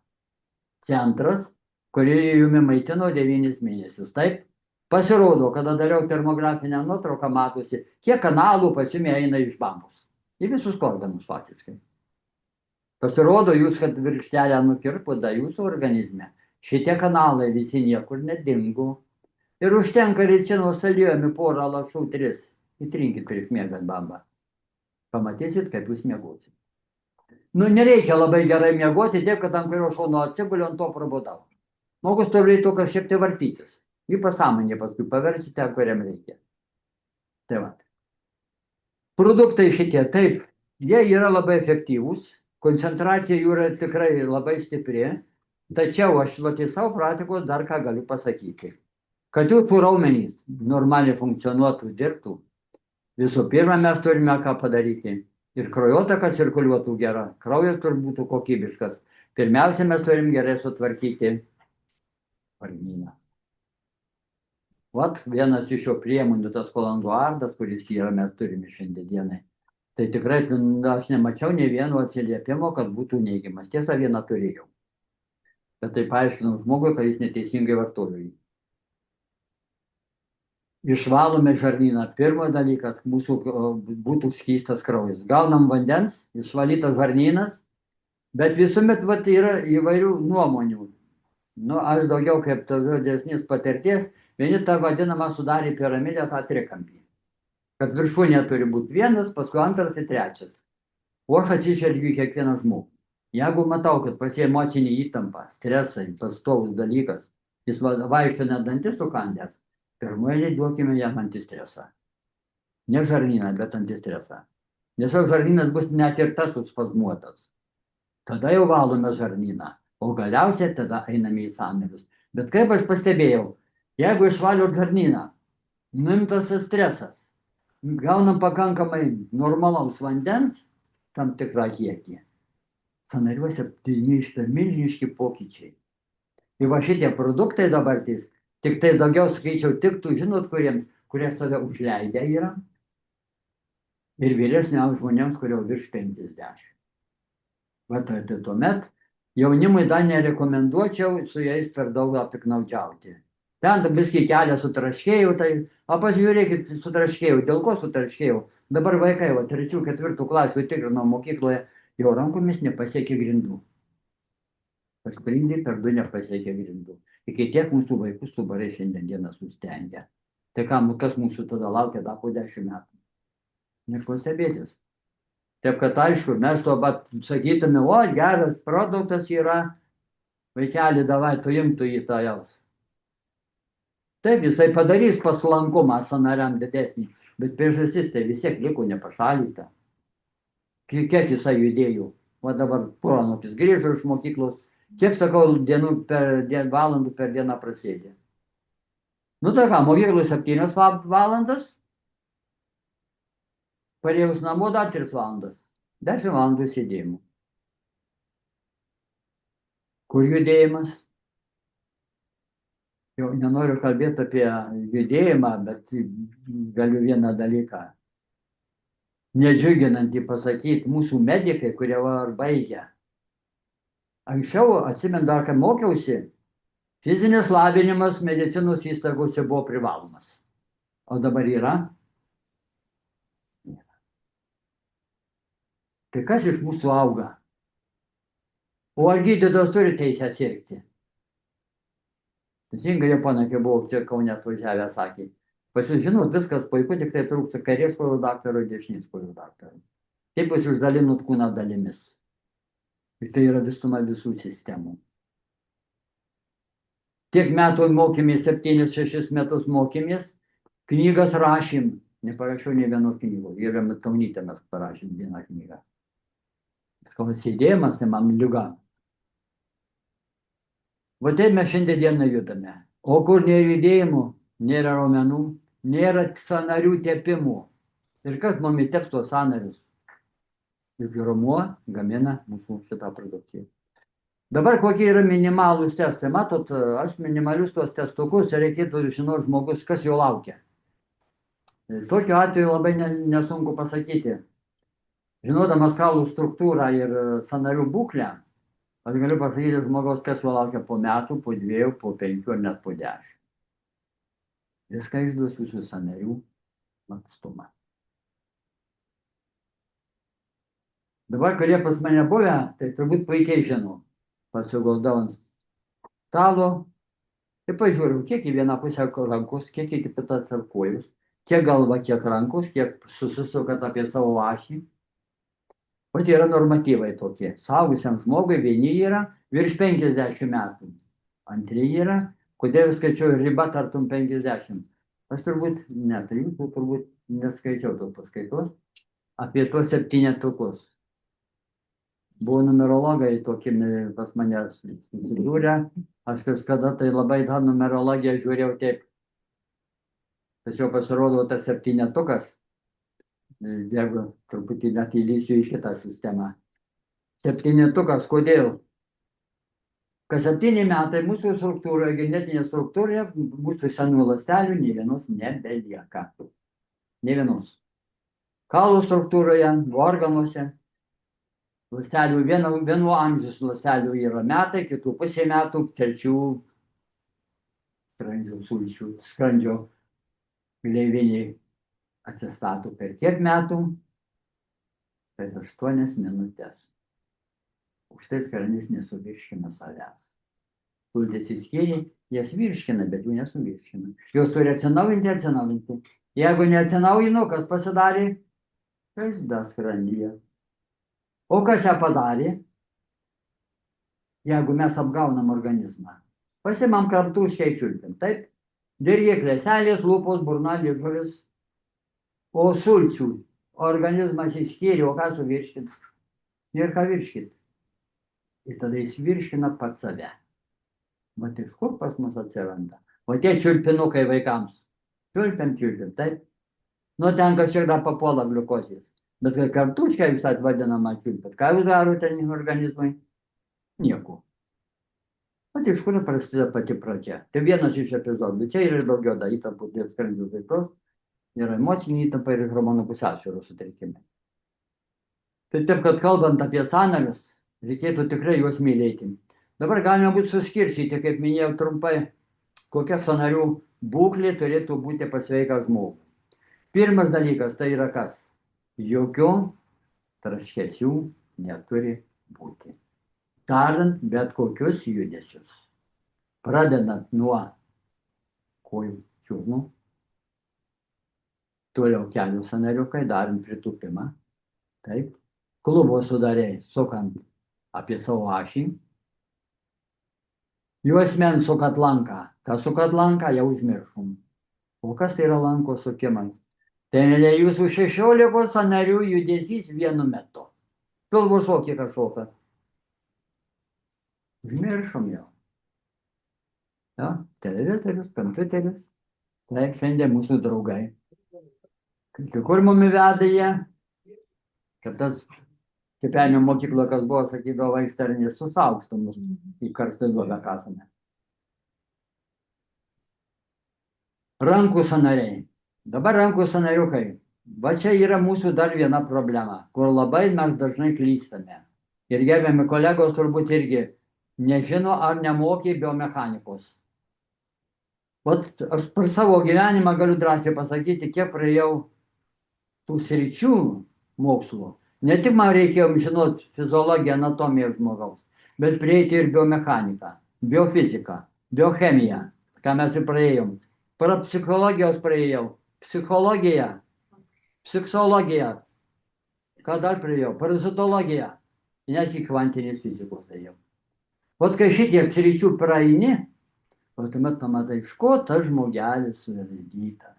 Centras, kurį jumi maitino 9 mėnesius. Taip, pasirodo, kada dariau termografinę nuotrauką, matosi, kiek kanalų pasimi eina iš bambos. Į visus organus faktiškai. Pasirodo, jūs, kad virkštelę nukirpote jūsų organizme, šitie kanalai visi niekur nedingo. Ir užtenka rincinos aliejumi porą lašų 3. Įtrinkit prieš miegant bambą. Pamatysit, kaip jūs miegosit. Nu, nereikia labai gerai miegoti, taip, kad ant kurio šono atsiguliu, ant to prabudau. Žmogus turėtų kažkiek tai vartytis. Į pasąmonę paskui paversite, kuriam reikia. Tai va. Produktai šitie, taip, jie yra labai efektyvūs. Koncentracija jų yra tikrai labai stipri. Tačiau aš į savo praktikos dar ką galiu pasakyti. Kad jūsų raumenys normaliai funkcionuotų, dirbtų, visų pirma, mes turime ką padaryti. Ir kraujotaka cirkuliuotų gera, kraujas turi būti kokybiškas. Pirmiausia, mes turim gerai sutvarkyti varnyną. Vat vienas iš šio priemonių, tas kolanduardas, kuris yra, mes turime šiandienai. Tai tikrai aš nemačiau nei vieno atsiliepimo, kad būtų neigiamas. Tiesa, vieną turėjau. Bet tai paaiškinau žmogui, kad jis neteisingai vartojo jį. Išvalome žarnyną. Pirmas dalykas, mūsų būtų skystas kraujas. Gaunam vandens, išvalytas žarnynas, bet visuomet yra įvairių nuomonių. Nu, aš daugiau kaip didesnės patirties, vieni tą vadinamą sudarė piramidę, tą trikampį. Kad viršūnė turi būti vienas, paskui antras ir trečias. O aš atsižvelgiu į kiekvieną žmogų. Jeigu matau, kad pas jį emocinė įtampa, stresai, pastovus dalykas, jis vaikšto net dantis sukandęs, pirmoje duokime jam antistresą. Ne žarnyną, bet antistresą. Nes jau žarnynas bus net ir tas suspazmuotas. Tada jau valome žarnyną, o galiausiai tada einame į sąnarius. Bet kaip aš pastebėjau, jeigu išvaliot žarnyną, nuimtas stresas, gaunam pakankamai normalaus vandens, tam tikrą kiekį, sąnariuose neišta milžiniški pokyčiai. Ir va šitie produktai dabartys, tik tai daugiau, sakyčiau, tiktų, žinot, kurie save užleidę yra, ir vyresniams žmonėms, kurio virš 50. Va tai tuomet jaunimui dar nerekomenduočiau su jais per daug apiknaudžiauti. Ten biskį kelią sutraškėjau, tai, pažiūrėkit, sutraškėjau. Dėl ko sutraškėjau? Dabar vaikai, 3-4 klasių tikrinau mokykloje, jo rankomis nepasiekė grindų. Pasprindį per 2 nepasiekė grindų. Iki tiek mūsų vaikų stuburai šiandieną sustengia. Tai kas mūsų tada laukia dar po 10 metų? Nieko stebėtis. Taip kad aišku, mes to pat sakytume, o geras produktas yra, vaikelį davai, tu imtų į tą jaus. Taip, jisai padarys paslankumą sąnariam didesnį, bet priežastis tai vis tiek liko nepašalyta. Kiek jisai judėjo? O dabar proanūkis grįžo iš mokyklos, kiek, sakau, valandų per dieną prasėdė. Nu tai ką, mokyklos 7 valandas, parėjus namo dar 3 valandas, 10 valandų sėdėjimų. Kur judėjimas? Jau nenoriu kalbėti apie judėjimą, bet galiu vieną dalyką. Nedžiuginantį pasakyti, mūsų medikai, kurie var baigia. Anksčiau, atsimenu, dar kai mokiausi, fizinis lavinimas medicinos įstaigose buvo privalomas. O dabar yra? Tai kas iš mūsų auga? O ar gydytojas turi teisę sirgti? Teisingai Japonai, kai buvo čia Kaune atvažiavę, sakė, pas jūs žinot, viskas puiku, tik tai trūksta kairės kojų daktaro ir dešinės kojų daktaro. Taip jūs uždalinot kūną dalimis. Ir tai yra visuma visų sistemų. Tiek metų mokėmės, 7-6 metus mokėmės, knygas rašym, neparašiau nei vienos knygos, ir Kaunytę mes parašym vieną knygą. Skau sėdėjimas, tai man liuga. Va taip mes šiandieną judame. O kur nėra judėjimų, nėra raumenų, nėra sąnarių tepimų. Ir kas mum įteps tos sąnarius? Juk raumuo gamina mūsų šitą produkciją. Dabar kokie yra minimalūs testai? Matot, aš minimalius tos testukus reikėtų žinoti žmogus, kas jo laukia. Tokiu atveju labai nesunku pasakyti. Žinodamas kaulų struktūrą ir sąnarių būklę, aš galiu pasakyti žmogaus, kas jo laukia po metų, po 2, po 5 ar net po 10. Viską išduos jūsų sąnarių lankstumą. Dabar, kurie pas mane buvę, tai turbūt puikiai žinau. Pasiguldau ant stalo ir pažiūriu, kiek į vieną pusę rankos, kiek į kitą kojus, kiek galva, kiek rankos, kiek susisukat apie savo ašį. O tai yra normatyvai tokie. Suaugusiam žmogui vieni yra virš 50 metų. Antri yra, kodėl skaičiau ribą tartum 50. Aš turbūt neskaičiau tos paskaitos apie tuos 7-tukus. Buvo numerologai tokie pas mane susidūrę. Aš kažkada tai labai tą numerologiją žiūrėjau taip. Tačiau pasirodo tas 7-tukas. Jeigu truputį net įlysiu į kitą sistemą. 7-tukas, kodėl? Kas 7 metai mūsų struktūroje, genetinė struktūroje, mūsų senų ląstelių nė vienos nebelieka. Nė vienos. Kaulų struktūroje, organuose, ląstelių, vienu amžius ląstelių yra metai, kitų pusė metų, trečių skrandžio sulčių, skrandžio gleiviniai atsistato per kiek metų? Per 8 minutės. Už tai skrandis nesuvirškina savęs. Sultys įskyriai, jas virškina, bet jų nesuvirškina. Jos turi atsinaujinti. Jeigu neatsinaujino, kas pasidarė? Žaizda skrandyje. O kas ją padarė? Jeigu mes apgaunam organizmą. Pasimam kramtų užkeičiulkim, taip? Dirgikliai, seilės, lūpos, burna, liežuvis. O sulčių organizmas išskyrė, o ką suvirškint? Nėra ką virškint. Ir tada jis virškina pats save. Vat iš kur pas mus atsiranda? O tie čiulpinukai vaikams. Čiulpiam, taip? Nu, ten kažkiek dar papuola gliukozės. Bet kai kartuškę visą vadinamą čiulpit, ką jūs darote organizmui? Nieko. O iš kur prasideda pati pradžia? Tai vienas iš epizodų. Čia yra daugiau dar įtampų dėl skrandžio veiklos. Yra emocinė įtampa ir hormonų pusiausvyros sutrikimai. Tai taip, kad kalbant apie sąnarius, reikėtų tikrai juos mylėti. Dabar galima būtų suskirstyti, kaip minėjau trumpai, kokia sąnarių būklė turėtų būti pas sveiką žmogų. Pirmas dalykas tai yra kas? Jokių traškesių neturi būti. Darant bet kokius judesius. Pradedant nuo kojų čiurnų, toliau kelių sąnariukai, darant pritūpimą. Taip. Klubo sudariai, sukant apie savo ašį. Juosmens sukat lanką. Kas sukat lanką, jau užmiršom. O kas tai yra lanko sukimas? Tai jūsų 16 sąnarių judesys vienu metu. Pilvo šokį kažkoką. Užmiršom jau. Ja, televizorius, kompiuteris. Taip, šiandien mūsų draugai. Kai kur mumi veda jie, kad tas Kepenio mokykla, kas buvo, sakydavo, vaiksternės susaukstų mus į karstą duobę kasame. Rankų sąnariai. Dabar rankų sąnariukai. Va čia yra mūsų dar viena problema, kur labai mes dažnai klystame. Ir gerbiami kolegos turbūt irgi nežino ar nemokė biomechanikos. Vat aš per savo gyvenimą galiu drąsiai pasakyti, kiek praėjau tų sričių mokslo. Ne tik man reikėjo žinot fiziologiją, anatomiją žmogaus, bet prieiti ir biomechaniką, biofiziką, biochemiją, ką mes ir praėjom. Para psichologijos praėjau, psichologiją, psichologiją, ką dar praėjau, parazitologiją, net į kvantinės fizikos praėjau. Vat kai šitiek sričių praeini, o tuomet pamatai, iš ko tas žmogelis suvaldytas.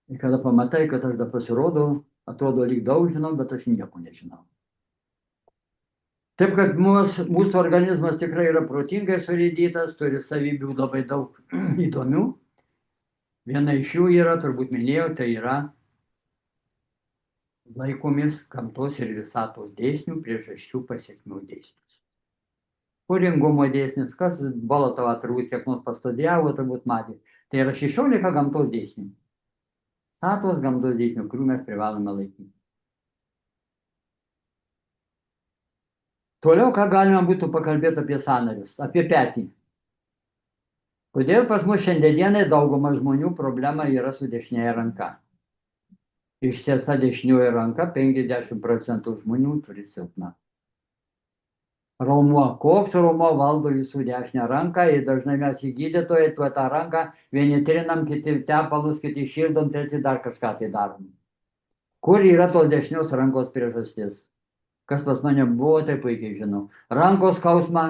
Ir kada pamatai, kad aš dar pasirodau, atrodo lyg daug žinau, bet aš nieko nežinau. Taip, kad mūsų organizmas tikrai yra protingai surėdytas, turi savybių labai daug įdomių. Viena iš jų yra, turbūt minėjau, tai yra laikomis gamtos ir visatos dėsnių, priežasčių, pasekmių dėsnius. Kūringumo dėsnis, kas Bolotovą turbūt kiek nors pastudijavo, turbūt matė. Tai yra 16 gamtos dėsnių. Visatos gamtos dėsnių, kurių mes privalome laikyti. Toliau, ką galima būtų pakalbėti apie sąnarius, apie petį. Kodėl pas mus šiandienai dauguma žmonių problema yra su dešinėje ranka? Ištiesa dešinioji ranka 50% žmonių turi silpną. Raumuo. Koks raumuo valdo jūsų dešinę ranką ir dažnai mes į gydytoją tuo tą ranką vieni trinam, kiti tepalus, kiti širdom, treti dar kažką tai darom. Kur yra tos dešinios rankos priežastis? Kas pas mane buvo, tai puikiai žinau. Rankos skausmą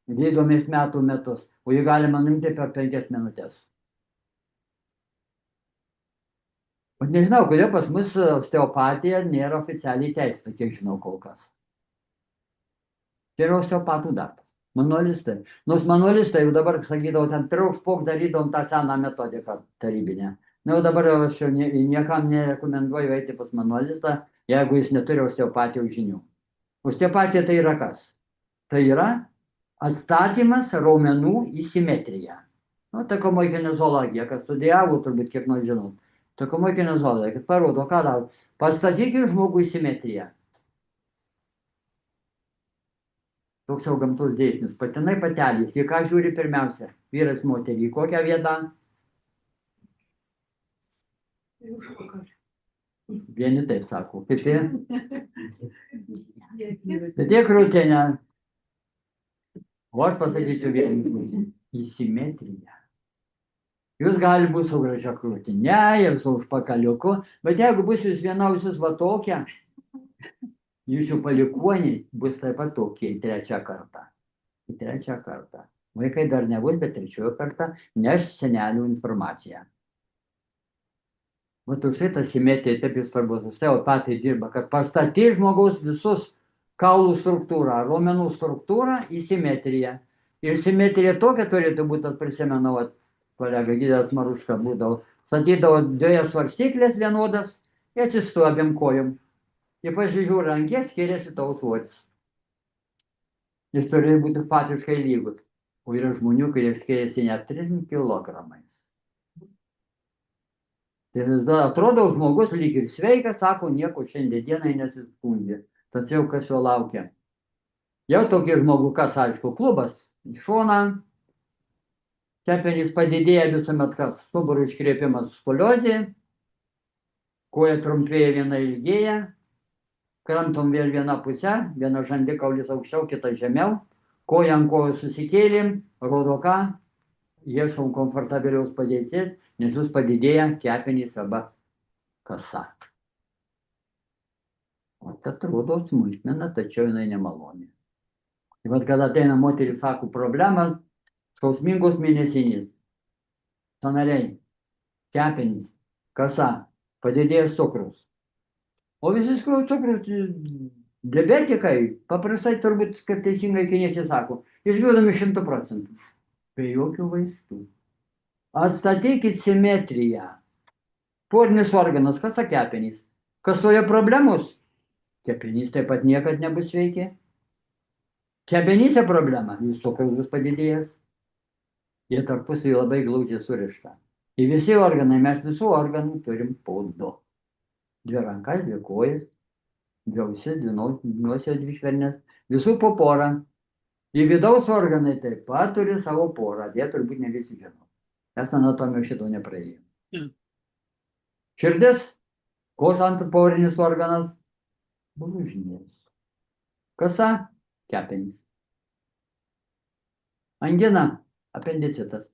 gydomės metų metus, o jį galima nuimti per 5 minutės. Bet nežinau, kodėl pas mus osteopatija nėra oficialiai teisėta, kiek žinau kol kas. Tai yra osteopatų darbas. Manualistai. Nors manualistai jau dabar, sakydavau, ten traukšpok darydom tą seną metodiką tarybinę. Na, jau dabar aš niekam nerekomenduoju eiti pas manualistą, jeigu jis neturi osteopatijos žinių. Osteopatija tai yra kas? Tai yra atstatymas raumenų į simetriją. Nu, taikomoji kinezologija, kas studijavo, turbūt kiek nors žinot. Taikomoji kinezologija, kad parodo, ką daro. Pastatykime žmogų į simetriją. Toks jau gamtos dėsnis. Patinai patelės. Į ką žiūri pirmiausia? Vyras moterį. Į kokią vietą? Vieni taip sako. Kiti? Kiti krūtinę. O aš pasakyčiau vieni. Į simetriją. Jūs gali būti su gražia krūtinė ir su užpakaliuku, bet jeigu bus jūs viena ausis va tokia, jūsų palikuoniai bus taip pat tokie į trečią kartą. Į trečią kartą. Vaikai dar nebus, bet trečiojo kartą neš senelių informaciją. Vat už tai ta simetrija taip ir svarbus. Už tai opatai dirba, kad pastatyti žmogaus visus kaulų struktūrą, raumenų struktūrą į simetriją. Ir simetrija tokia turėtų būti, kad prisimenu, vat, kolega Gydas Maruška būdavo, statydavo dviejas svarstyklės vienodas ir atsistojo abiem kojom. Ir pasižiūrė, ant kiek skiriasi tavo svoris. Jis turėjo būti faktiškai lygus. O yra žmonių, kurie skiriasi net 3 kilogramais. Tai vis dar atrodo žmogus lyg ir sveikas, sako, nieko šiandien dienai nesiskundė. Tačiau kas jo laukia? Jau tokį žmogų, kas aišku, klubas į šoną, kepenys padidėja visuomet, kas stuburų iškreipimas skoliozė, koja trumpėja, viena ilgėja, kramtom vėl viena pusė, viena žandikaulis aukščiau, kita žemiau, koja ant kojų susikėlėm, rodo ką, ieškom komfortabiliaus padėties, nes jūs padidėja kepenys arba kasa. O tai atrodo smulkmena, tačiau jinai nemaloni. Ir vat, kada ateina moteris, sako, problema, skausmingos mėnesinės, sąnariai, kepenys, kasa, padidėjęs cukrus. O visiškai cukrus diabetikai, paprastai turbūt, kaip teisingai kiniečiai sako, išgydomi 100%. Be jokių vaistų. Atstatykit simetriją. Porinis organas, kasa kepenys. Kasoje problemos? Kepenys taip pat niekad nebus sveiki. Kepenyse problema, jis cukrus bus padidėjęs. Jie tarpusai labai glaudžiai surišta. Ir visi organai, mes visų organų turim po 2. 2 rankas, 2 kojas, 2 ausis, 2 nosies, 2 švelnes, visų po porą. Ir vidaus organai taip pat turi savo porą, jie turbūt ne visi žino. Mes anatomijos šito nepraėjome. Širdis, kos antporinis organas, blužnys. Kasa, kepenys. Angina, apendicitas.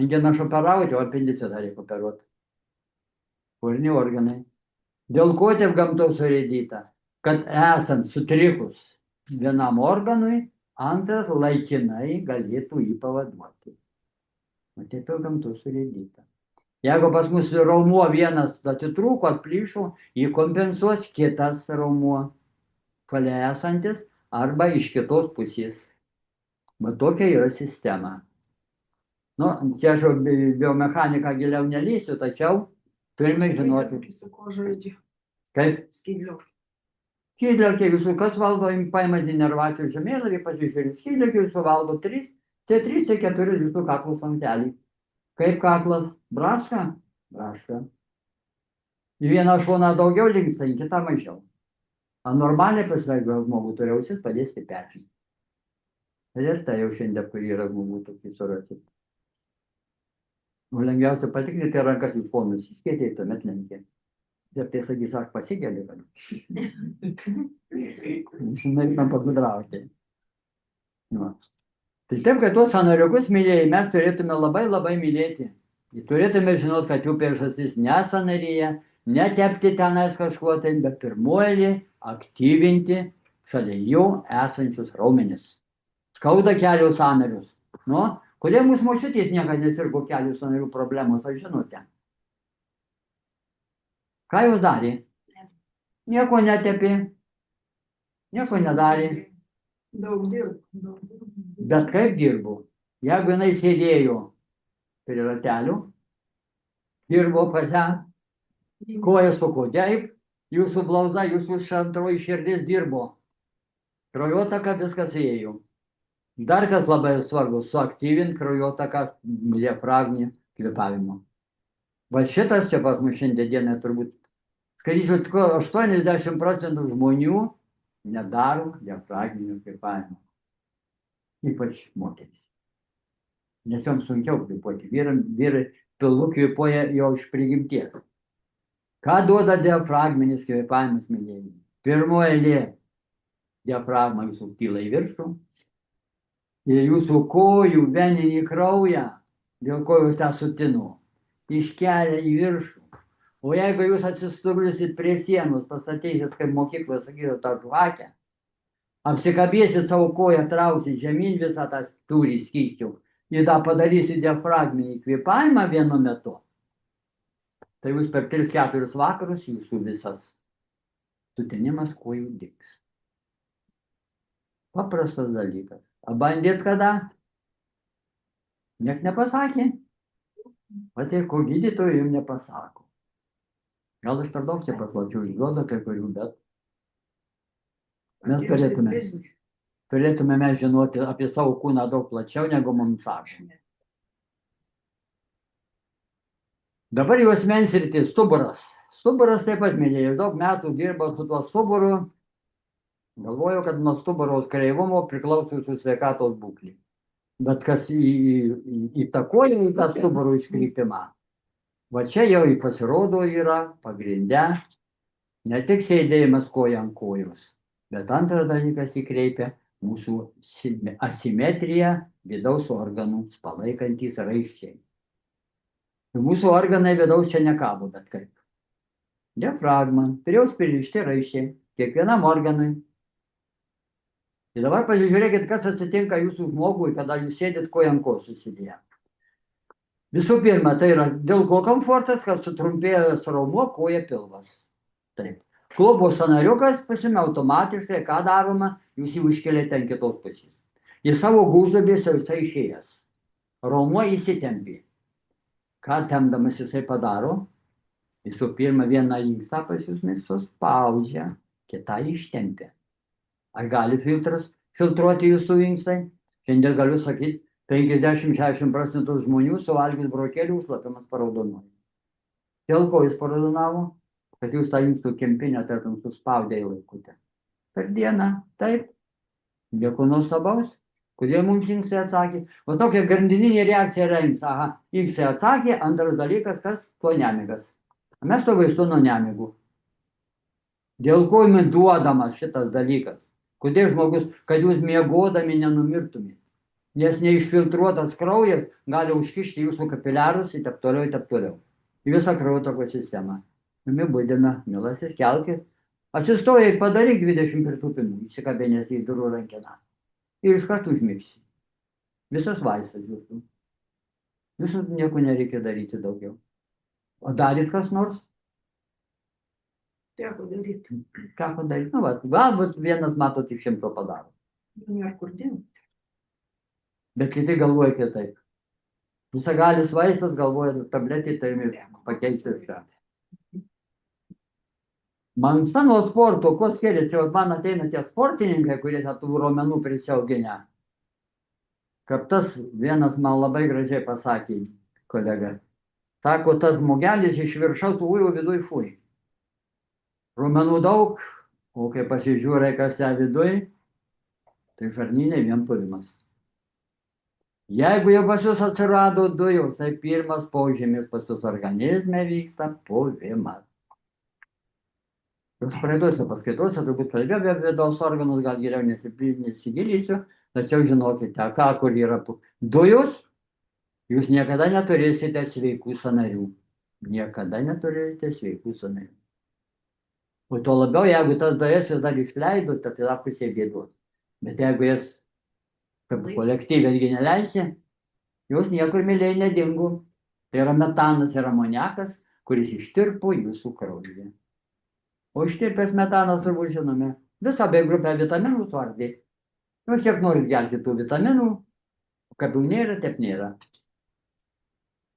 Anginą aš operauti, o apendicitą reikia operuoti. Poriniai organai. Dėl ko taip gamtos surėdyta? Kad esant sutrikus vienam organui, antras laikinai galėtų jį pavaduoti. O taip jau gamtos surėdyta. Jeigu pas mus raumuo vienas atitrūko, atplyšo, jį kompensuos kitas raumuo, šalia esantis arba iš kitos pusės. Bet tokia yra sistema. Nu, čia aš biomechaniką giliau nelysiu, tačiau turime žinoti. Kaip? Skydliaukė. Skydliaukė visų, kas valdo, paima inervacijos žemėlapį, pasižiūrėjau, skydliaukė visų valdo 3, C3, C4 visų kaklų slankeliai. Kaip kaklas? Braška? Braška. Į vieną šoną daugiau linksta, į kitą mažiau. A normaliai pasveikėjo žmogų turi ausis padėsti pečiui. Ir tai jau šiandien, kur yra žmogų tokį surasti. O lengviausia patikrinti rankas į fonus, įskėtė ir tuomet lenkė. Ir tai sakys, aš pasigėliu, kad. Žinai, man pagudrauti. Nu. Tai taip, kad tuos sąnariukus mylėjai, mes turėtume labai mylėti. Ir turėtume žinot, kad jų priežastis ne sąnaryje, netepti tenais kažkuo tai, bet pirmoji aktyvinti šalia jų esančius raumenis. Skauda kelių sąnarius. Nu, kodėl mūsų močiutės niekada nesirgo kelių sąnarių problemos, aš žinote. Ką jūs darė? Nieko netepė, nieko nedarė. Daug dirbu. Bet kaip dirbo? Jeigu jinai sėdėjo prie ratelių, dirbo pas ją, koja suko, taip, jūsų blauza, jūsų antroji širdis dirbo. Kraujotaka viskas ėjo. Dar kas labai svarbu, suaktyvint kraujotaką diafragminį kvėpavimą. Va šitas čia pas mus šiandien dienai turbūt, skaičiu, 80% žmonių nedaro diafragminio kvėpavimo. Ypač moterys. Nes joms sunkiau kvėpuoti. Vyrai pilvu kvėpuoja jau iš prigimties. Ką duoda diafragminis kvėpavimas, mėlyje? Pirmoji eilė diafragma jūsų kyla į viršų. Ir jūsų kojų veninį kraują, dėl ko jūs tą sutinu, iškelia į viršų. O jeigu jūs atsistuglysit prie sienos, pastatysit, kaip mokykloje sakytų, tą žvakę, apsikabėsit savo koją, trauksit žemyn visą tą tūrį skysčių ir tą padarysit diafragminį kvėpavimą vienu metu, Tai jūs per 3-4 vakarus jūsų visas sutinimas kojų diks. Paprastas dalykas. A bandėt kada? Niekas nepasakė. Pat ir ko gydytojų jums nepasako. Gal aš per daug čia paslapčių išduodu kai kurių, bet mes turėtume žinoti apie savo kūną daug plačiau, negu mums sako. Dabar jau asmens sritis, stuburas. Stuburas taip pat minėjau, daug metų dirbau su tuo stuburu. Galvojau, kad nuo stuburos kreivumo priklauso jūsų sveikatos būklė. Bet kas įtakoja į tą stuburo iškrypimą, va čia jau pasirodo yra pagrindę ne tik sėdėjimas koja ant kojos, bet antras dalykas įkreipia mūsų asimetriją vidaus organus palaikantys raiščiai. Mūsų organai vidaus čia nekabo, bet kaip. Diafragma, piriaus pririšti raiščiai, kiekvienam organui. Tai dabar pasižiūrėkit, kas atsitinka jūsų žmogui, kada jūs sėdit koja ant kojos susidėję. Visų pirma, tai yra dėl ko komfortas, kad sutrumpėjęs raumuo koja pilvas. Taip. Klubo sąnariukas pasime automatiškai, ką daroma, jūs jį iškeliate ant kitos pusės. Į savo gūždabės jau jisai išėjęs. Raumuo įsitempė. Ką tempdamas jisai padaro? Visų pirma, vieną inkstą pas jūs suspaudžia, kitą ištempia. Ar gali filtras filtruoti jūsų inkstai? Šiandien galiu sakyti, 50-60% žmonių suvalgys brokelių šlapimas paraudonuoja. Dėl ko jis paraudonavo? Kad jūs tą inkstų kempinę tartum suspaudė į laikutę. Per dieną, taip. Nieko nuostabaus. Kodėl mums inkstai atsakė? O tokia grandininė reakcija yra inkstai. Aha, inkstai atsakė, antras dalykas, kas? Tuo nemigas. Mes to vaistu nuo nemigų. Dėl ko jums duodamas šitas dalykas? Kodėl žmogus, kad jūs miegodami nenumirtumėte? Nes neišfiltruotas kraujas gali užkišti jūsų kapiliarus ir taip toliau. Į visą kraujotako sistemą. Jums būdina, mielasis, kelkis. Atsistojai, padaryk 20 pritūpimų, įsikabinės į durų rankeną. Ir iš karto užmigsi. Visas vaistas jūsų. Jūsų nieko nereikia daryti daugiau. O daryt kas nors? Teko daryti. Ką padaryti? Nu, galbūt vienas mato tik 100 padaro. Nėra kur dinti. Bet kiti galvoja kitaip. Visagalis vaistas galvoja, tabletį tai pakeisti šią. Mankšta nuo sporto, kuo skiriasi, man ateina tie sportininkai, kurie tų raumenų prisiauginę. Kaip tas vienas man labai gražiai pasakė, kolega. Sako, tas žmogelis iš viršaus ujų viduj fui. Raumenų daug, o kai pasižiūrė, kas ją viduj, tai žarnyne vien puvimas. Jeigu jau pas jūs atsirado dujos, tai pirmas požymis pas jūs organizme vyksta puvimas. Jūs praeituose paskaituose turbūt kalbėjau apie vidaus organus, gal geriau nesigilysiu, tačiau žinokite, ką kur yra dujos, jūs niekada neturėsite sveikų sąnarių. Niekada neturėsite sveikų sąnarių. O to labiau, jeigu tas dujas jūs dar išleidote, tai tada pusė bėdos. Bet jeigu jas kaip kolektyviai neleisi, jos niekur mėliai nedingo. Tai yra metanas ir amoniakas, kuris ištirpo jūsų kraujyje. O ištirpęs metanas, turbūt žinome, visą bei grupę vitaminų suardė. Jūs kiek norit gerti tų vitaminų, kaip jau nėra, taip nėra.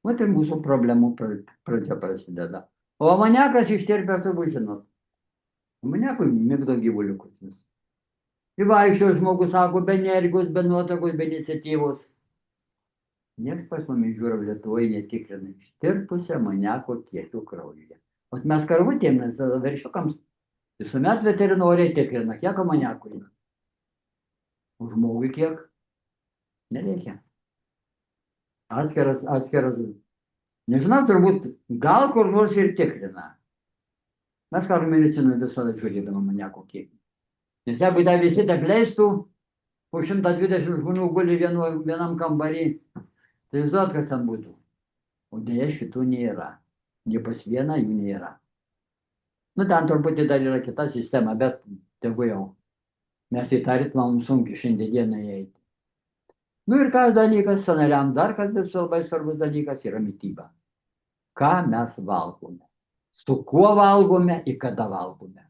O tai mūsų problemų pradžia prasideda. O amoniakas ištirpęs, turbūt žinot. Amoniakui migdo gyvuliukus. Įvaikščio žmogus sako, be energijos, be nuotakos, be iniciatyvos. Niekas pas mumis žiūrų Lietuvoje netikrina ištirpusio amoniako kiekių kraujyje. O mes karvutėmis, veršiukams, visuomet veterinoriai tikrina, kiek amoniako yra. O žmogui kiek? Nereikia. Atskiras. Nežinau, turbūt gal kur nors ir tikrina. Mes karo medicinui visada žiūrėdama amoniako kiekį. Nes jeigu tai visi taip leistų, po 120 žmonių guli vienam kambarį, tai žinot, kas ten būtų. O dėja šitų nėra. Nė pas vieną jų nėra. Nu, ten turbūt dar yra kita sistema, bet tegu jau. Mes į tą ritmą mums sunkiai šiandieną įeiti. Nu ir kas dalykas, sąnariam dar kas labai svarbus dalykas yra mityba. ką mes valgome, su kuo valgome ir kada valgome.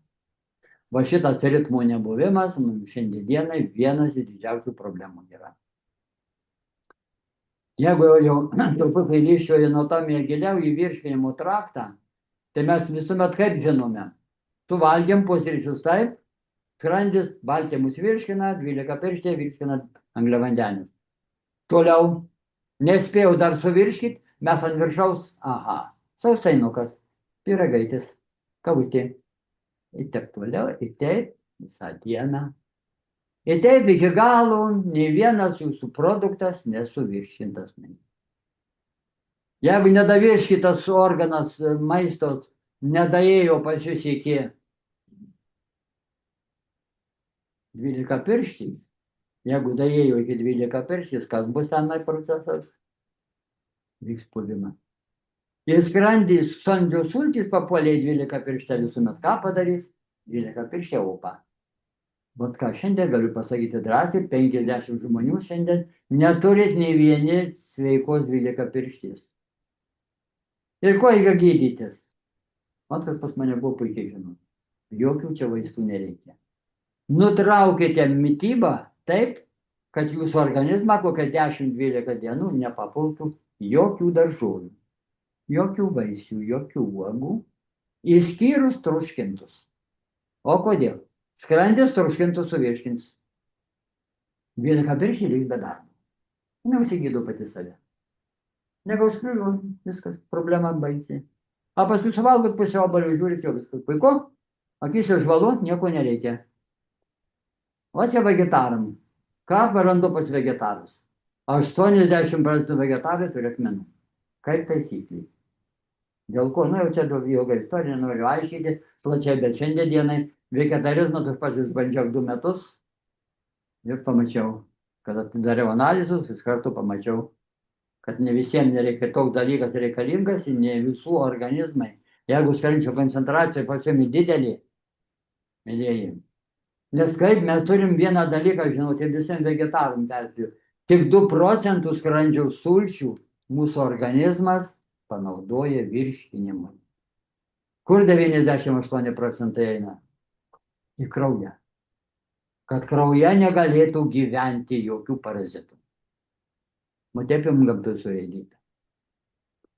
Va šitas ritmo nebuvimas mums šiandienai vienas iš didžiausių problemų yra. Jeigu jau truputį lyščioju anatomiją giliau į virškinimo traktą, tai mes visuomet kaip žinome, suvalgėm pusryčius taip, skrandis baltymus virškina, 12 pirštė virškina angliavandenius. Toliau, nespėjau dar suvirškit, mes ant viršaus, sausainukas, pyragaitis, kavutė. Ir taip toliau, ir taip visą dieną. Ir taip iki galo nei vienas jūsų produktas nesuvirškintas. Jeigu nedavirškytas organas maisto nedaėjo pas jūs iki 12 pirštį, jeigu daėjo iki 12 pirštys, kas bus tenai procesas? Vyks puvimas. Ir skrandis skrandžio sultys papuolė į 12 pirštę visuomet ką padarys? 12 pirštė opa. Vat ką šiandien galiu pasakyti drąsiai, 50 žmonių šiandien neturit nei vieni sveikos 12 pirštės. Ir ko reikia gydytis? Mat, kas pas mane buvo puikiai žinoma. Jokių čia vaistų nereikia. Nutraukite mitybą taip, kad jūsų organizmą kokią 10-12 dienų nepapultų jokių daržovių, jokių vaisių, jokių uogų, išskyrus troškintus. O kodėl? Skrandis troškintus suvirškins. 12 pirštį liks be darbo. Neužsigydo pati save. Negaus kliuvo, viskas, problema baigsi. O paskui suvalgot pusę obuolio, žiūrit, jo viskas puiku, akis jau žvalu, nieko nereikia. O čia vegetaram. Ką parandu pas vegetarus? 80% vegetarai turi akmenų. Kaip taisyklė. Dėl ko? Jau čia ilgą istoriją noriu aiškinti plačiai, bet šiandien dienai vegetarizmas aš pats išbandžiau 2 metus ir pamačiau, kad atidariau analizus, iš karto pamačiau, kad ne visiems nereikia toks dalykas reikalingas ir ne visų organizmai. Jeigu skrandžio koncentracija pasiemi didelį, mėlyjeji. Nes kaip mes turim vieną dalyką žinoti, visiems vegetaram perspėjau, tik 2% skrandžio sulčių mūsų organizmas panaudoja virškinimui. Kur 98% eina? Į kraują. Kad krauje negalėtų gyventi jokių parazitų. Matėpim gamtų surėdytą.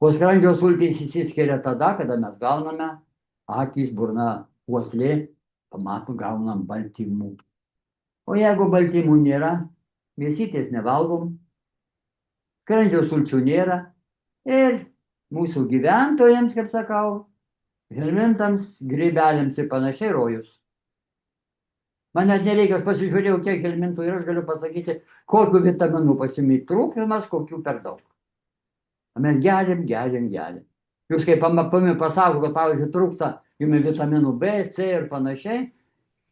O skrandžio sultys įsiskiria tada, kada mes gauname akys, burna, uoslė, pamatų gaunam baltymų. O jeigu baltymų nėra, mėsytės nevalgom, skrandžio sulčių nėra ir mūsų gyventojams, kaip sakau, helmintams, grybeliams ir panašiai rojus. Man net nereikia, aš pasižiūrėjau, kiek helmintų ir aš galiu pasakyti, kokių vitaminų pasimyti trūkumas, kokių per daug. Mes gerim. Jūs kaip pasako, kad pavyzdžiui trūksta jums vitaminų B, C ir panašiai,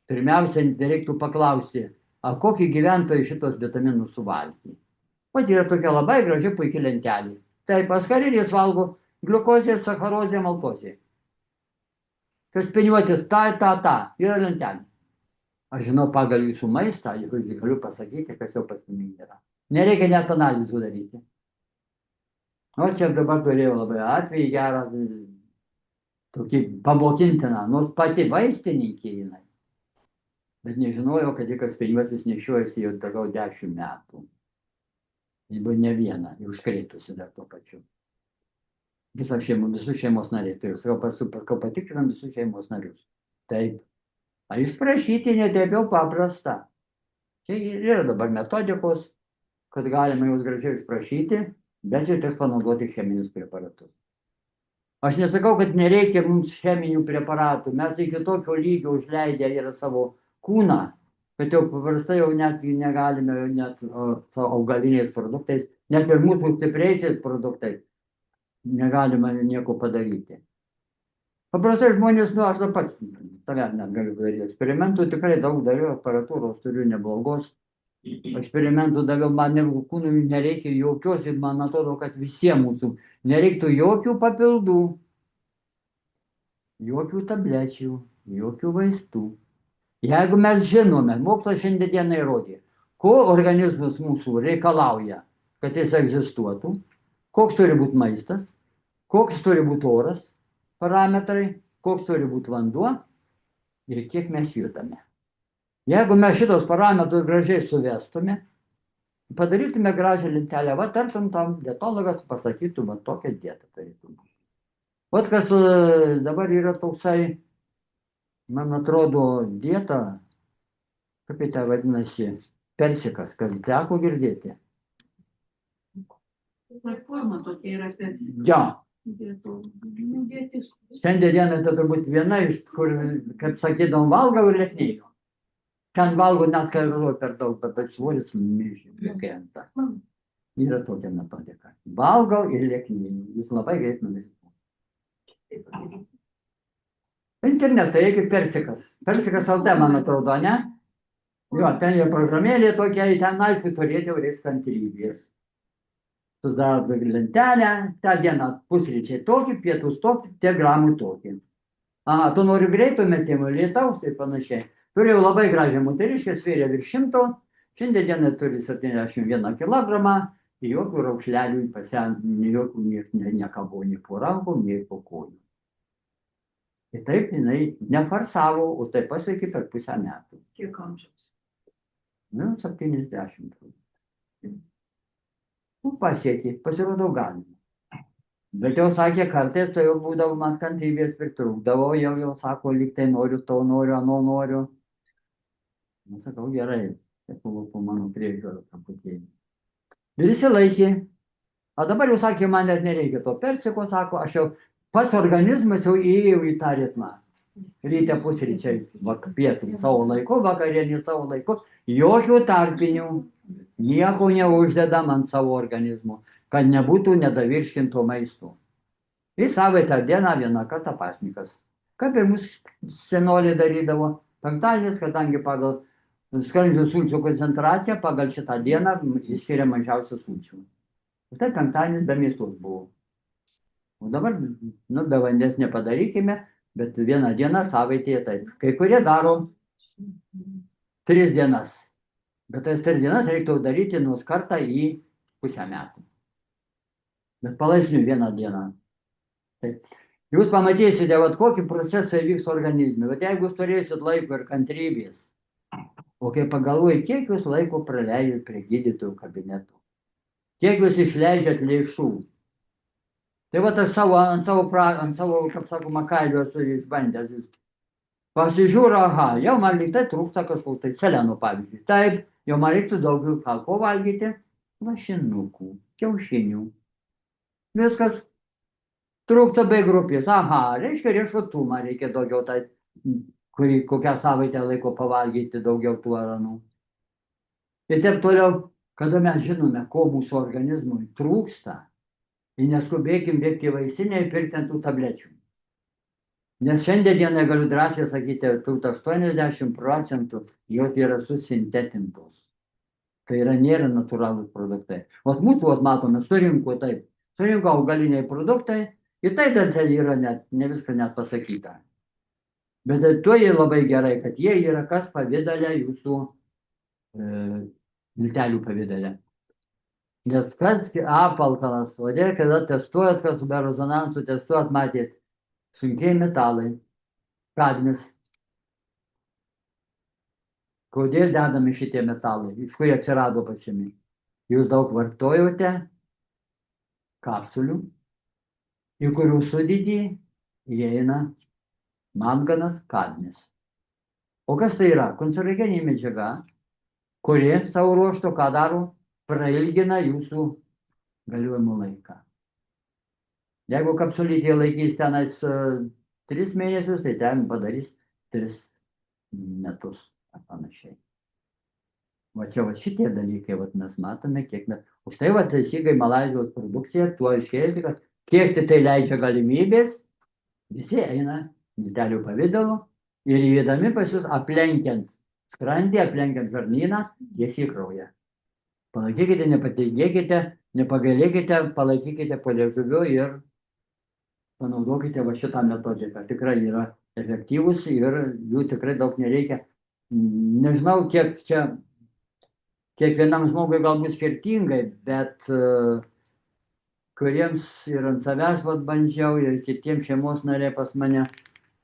pirmiausia, reiktų paklausti, ar kokį gyventojai šitos vitaminus suvalgė. Vat yra tokia labai graži puikia lentelė. Tai paskarinis valgo gliukozė, sacharozė, maltozė. Kas spiniuotis, yra lentelė. Aš žinau pagal jūsų maistą, galiu pasakyti, kas jau pasiminti yra. Nereikia net analizų daryti. O čia dabar turėjau labai atvejį gerą, tokį pamokintiną, nors pati vaistininkė jinai. Bet nežinojau, kad kas spiniuotis nešiojasi jau daugiau 10 metų. Jis buvo ne viena, užkrėtusi dar tuo pačiu. Visų šeimos nariai, tai sakau, patikrinam visus šeimos narius. Taip. A jūs prašyti netaip jau paprasta. Čia yra dabar metodikos, kad galima jūs gražiai išprašyti, bet čia teks panaudoti cheminius preparatus. Aš nesakau, kad nereikia mums cheminių preparatų. Mes iki tokio lygio užleidę yra savo kūną, kad jau paprastai jau net negalime net savo augaliniais produktais, net ir mūsų stipriaisiais produktais negalima nieko padaryti. Paprastai žmonės, aš pats savęs net galiu daryti eksperimentų, tikrai daug dariau, aparatūros turiu neblogos. Eksperimentų daviau, man kūnui nereikia jokios ir man atrodo, kad visiems mūsų nereiktų jokių papildų, jokių tablečių, jokių vaistų. Jeigu mes žinome, mokslas šiandien įrodė, ko organizmas mūsų reikalauja, kad jis egzistuotų, koks turi būti maistas, koks turi būti oras, parametrai, koks turi būti vanduo ir kiek mes judame. Jeigu mes šitos parametrus gražiai suvestume, padarytume gražią lentelę, va tartum tam dietologas pasakytų, va tokia dieta turėtų būti. Vat kas dabar yra toksai, man atrodo, dieta, kaip tai vadinasi, persikas, kas teko girdėti. Platforma tokia yra specifinė. Ja, Dėtis. šiandien dienai tai turbūt viena iš, kur, kaip sakydom, valgau ir lieknėjau. Ten valgau net kalorių per daug, bet svoris milžiniškas krenta. Yra tokia metodika. Valgau ir lieknėjau. Jūs labai greit numirsit. Internetai, kaip persikas. Persikas LT, man atrodo, ne? Jo, ten jo programėlė tokia, ten aišku turėti jau reis kantrybės. Sudarot lentelę, tą dieną pusryčiai tokį, pietus tokį, tiek gramų tokį. Aha, tu nori greito metimo, lietaus, tai panašiai. Turėjau labai gražią moteriškę, svėrė virš 100, šiandien dieną turi 71 kilogramą, jokių raukšlelių jokių nekabo nei po rankom, nei po kojų. Ir taip jinai nefarsavo, o taip pasiekė per pusę metų. Kiek amžiaus? 70. Pasiekė, pasirodo galima. Bet jau sakė, kartais tai jau būdavo man kantrybės pritrūkdavo, jau sako, lyg tai noriu, to noriu, ano noriu. Nu, sakau, gerai, tai buvo po mano priežiūros truputėlį. Ir išsilaikė. O dabar jau sakė, man net nereikia to persiko, sako, aš jau pats organizmas jau įėjau į tą ritmą. Ryte pusryčiai, pietų savo laiku, vakarienį savo laiku, jokių tarpinių, nieko neuždedam ant savo organizmo, kad nebūtų nedavirškinto maisto. Į savaitę dieną vieną kartą pasnikas. Kaip ir mūsų senoliai darydavo, penktadienis, kadangi pagal skrandžio sulčių koncentraciją, pagal šitą dieną išskiria mažiausių sulčių. Tai penktadienis be mėsos buvo. O dabar, be vandens nepadarykime, bet vieną dieną savaitėje taip. Kai kurie daro 3 dienas. Bet tas 3 dienas reiktų daryti nors kartą į pusę metų. Bet palaipsniui vieną dieną. Taip. Jūs pamatysite, vat, kokį procesą vyks organizme. Bet jeigu jūs turėsit laiko ir kantrybės, o kai pagalvoji, kiek jūs laiko praleidžiat prie gydytojų kabinetų, kiek jūs išleidžiat lėšų. Tai vat aš ant savo, kaip sakoma, kailio esu išbandęs. Pasižiūriu, aha, jau man lyg tai trūksta kažkokio tai seleno, pavyzdžiui. Taip, jau man reiktų daugiau ko valgyti, lašinukų, kiaušinių. Viskas. Trūksta B grupės. Aha, reiškia, riešutų man reikia daugiau, tai, kokią savaitę laiko pavalgyti daugiau tų ar anų. Ir taip toliau, kada mes žinome, ko mūsų organizmui trūksta, ir neskubėkim bėgti į vaistinę ir pirkti ant tų tablečių. Nes šiandien dieną galiu drąsiai sakyti, turbūt 80% jos yra susintetintos. Tai yra nėra natūralūs produktai. O mūsų, matome, surinko taip. Surinko augaliniai produktai, ir tai dar yra net, ne viskas net pasakyta. Bet tuo jie labai gerai, kad jie yra kas pavidalė jūsų miltelių pavidalė. Nes kas apvalkalas, o dėl kada testuojat, kas be rezonansų testuojat, matėt, sunkiai metalai, kadmis. Kodėl dedami šitie metalai, iš kur jie atsirado pačiami? Jūs daug vartojote kapsulių, į kurių sudėtį įeina manganas, kadmis. O kas tai yra? Kancerogeninė medžiaga, kuri savo ruožtu, ką daro, prailgina jūsų galiojimo laiką. Jeigu kapsulytė laikys tenais 3 mėnesius, tai ten padarys 3 metus ar panašiai. Va čia va šitie dalykai mes matome, kiek mes. Už tai va teisingai Malaizijos produkcija tuo iškėlė, kad kiek tai leidžia galimybės, visi eina miltelių pavidalu ir įvedami pas jūs aplenkiant skrandį, aplenkiant žarnyną, tiesiai į kraują. Palaikykite, nepatingėkite, nepagailėkite, palaikykite po liežuviu ir panaudokite va šitą metodiką. Tikrai yra efektyvus ir jų tikrai daug nereikia. Nežinau, kiek čia kiekvienam žmogui galbūt skirtingai, bet kuriems ir ant savęs vat bandžiau, ir kitiems šeimos nariai pas mane,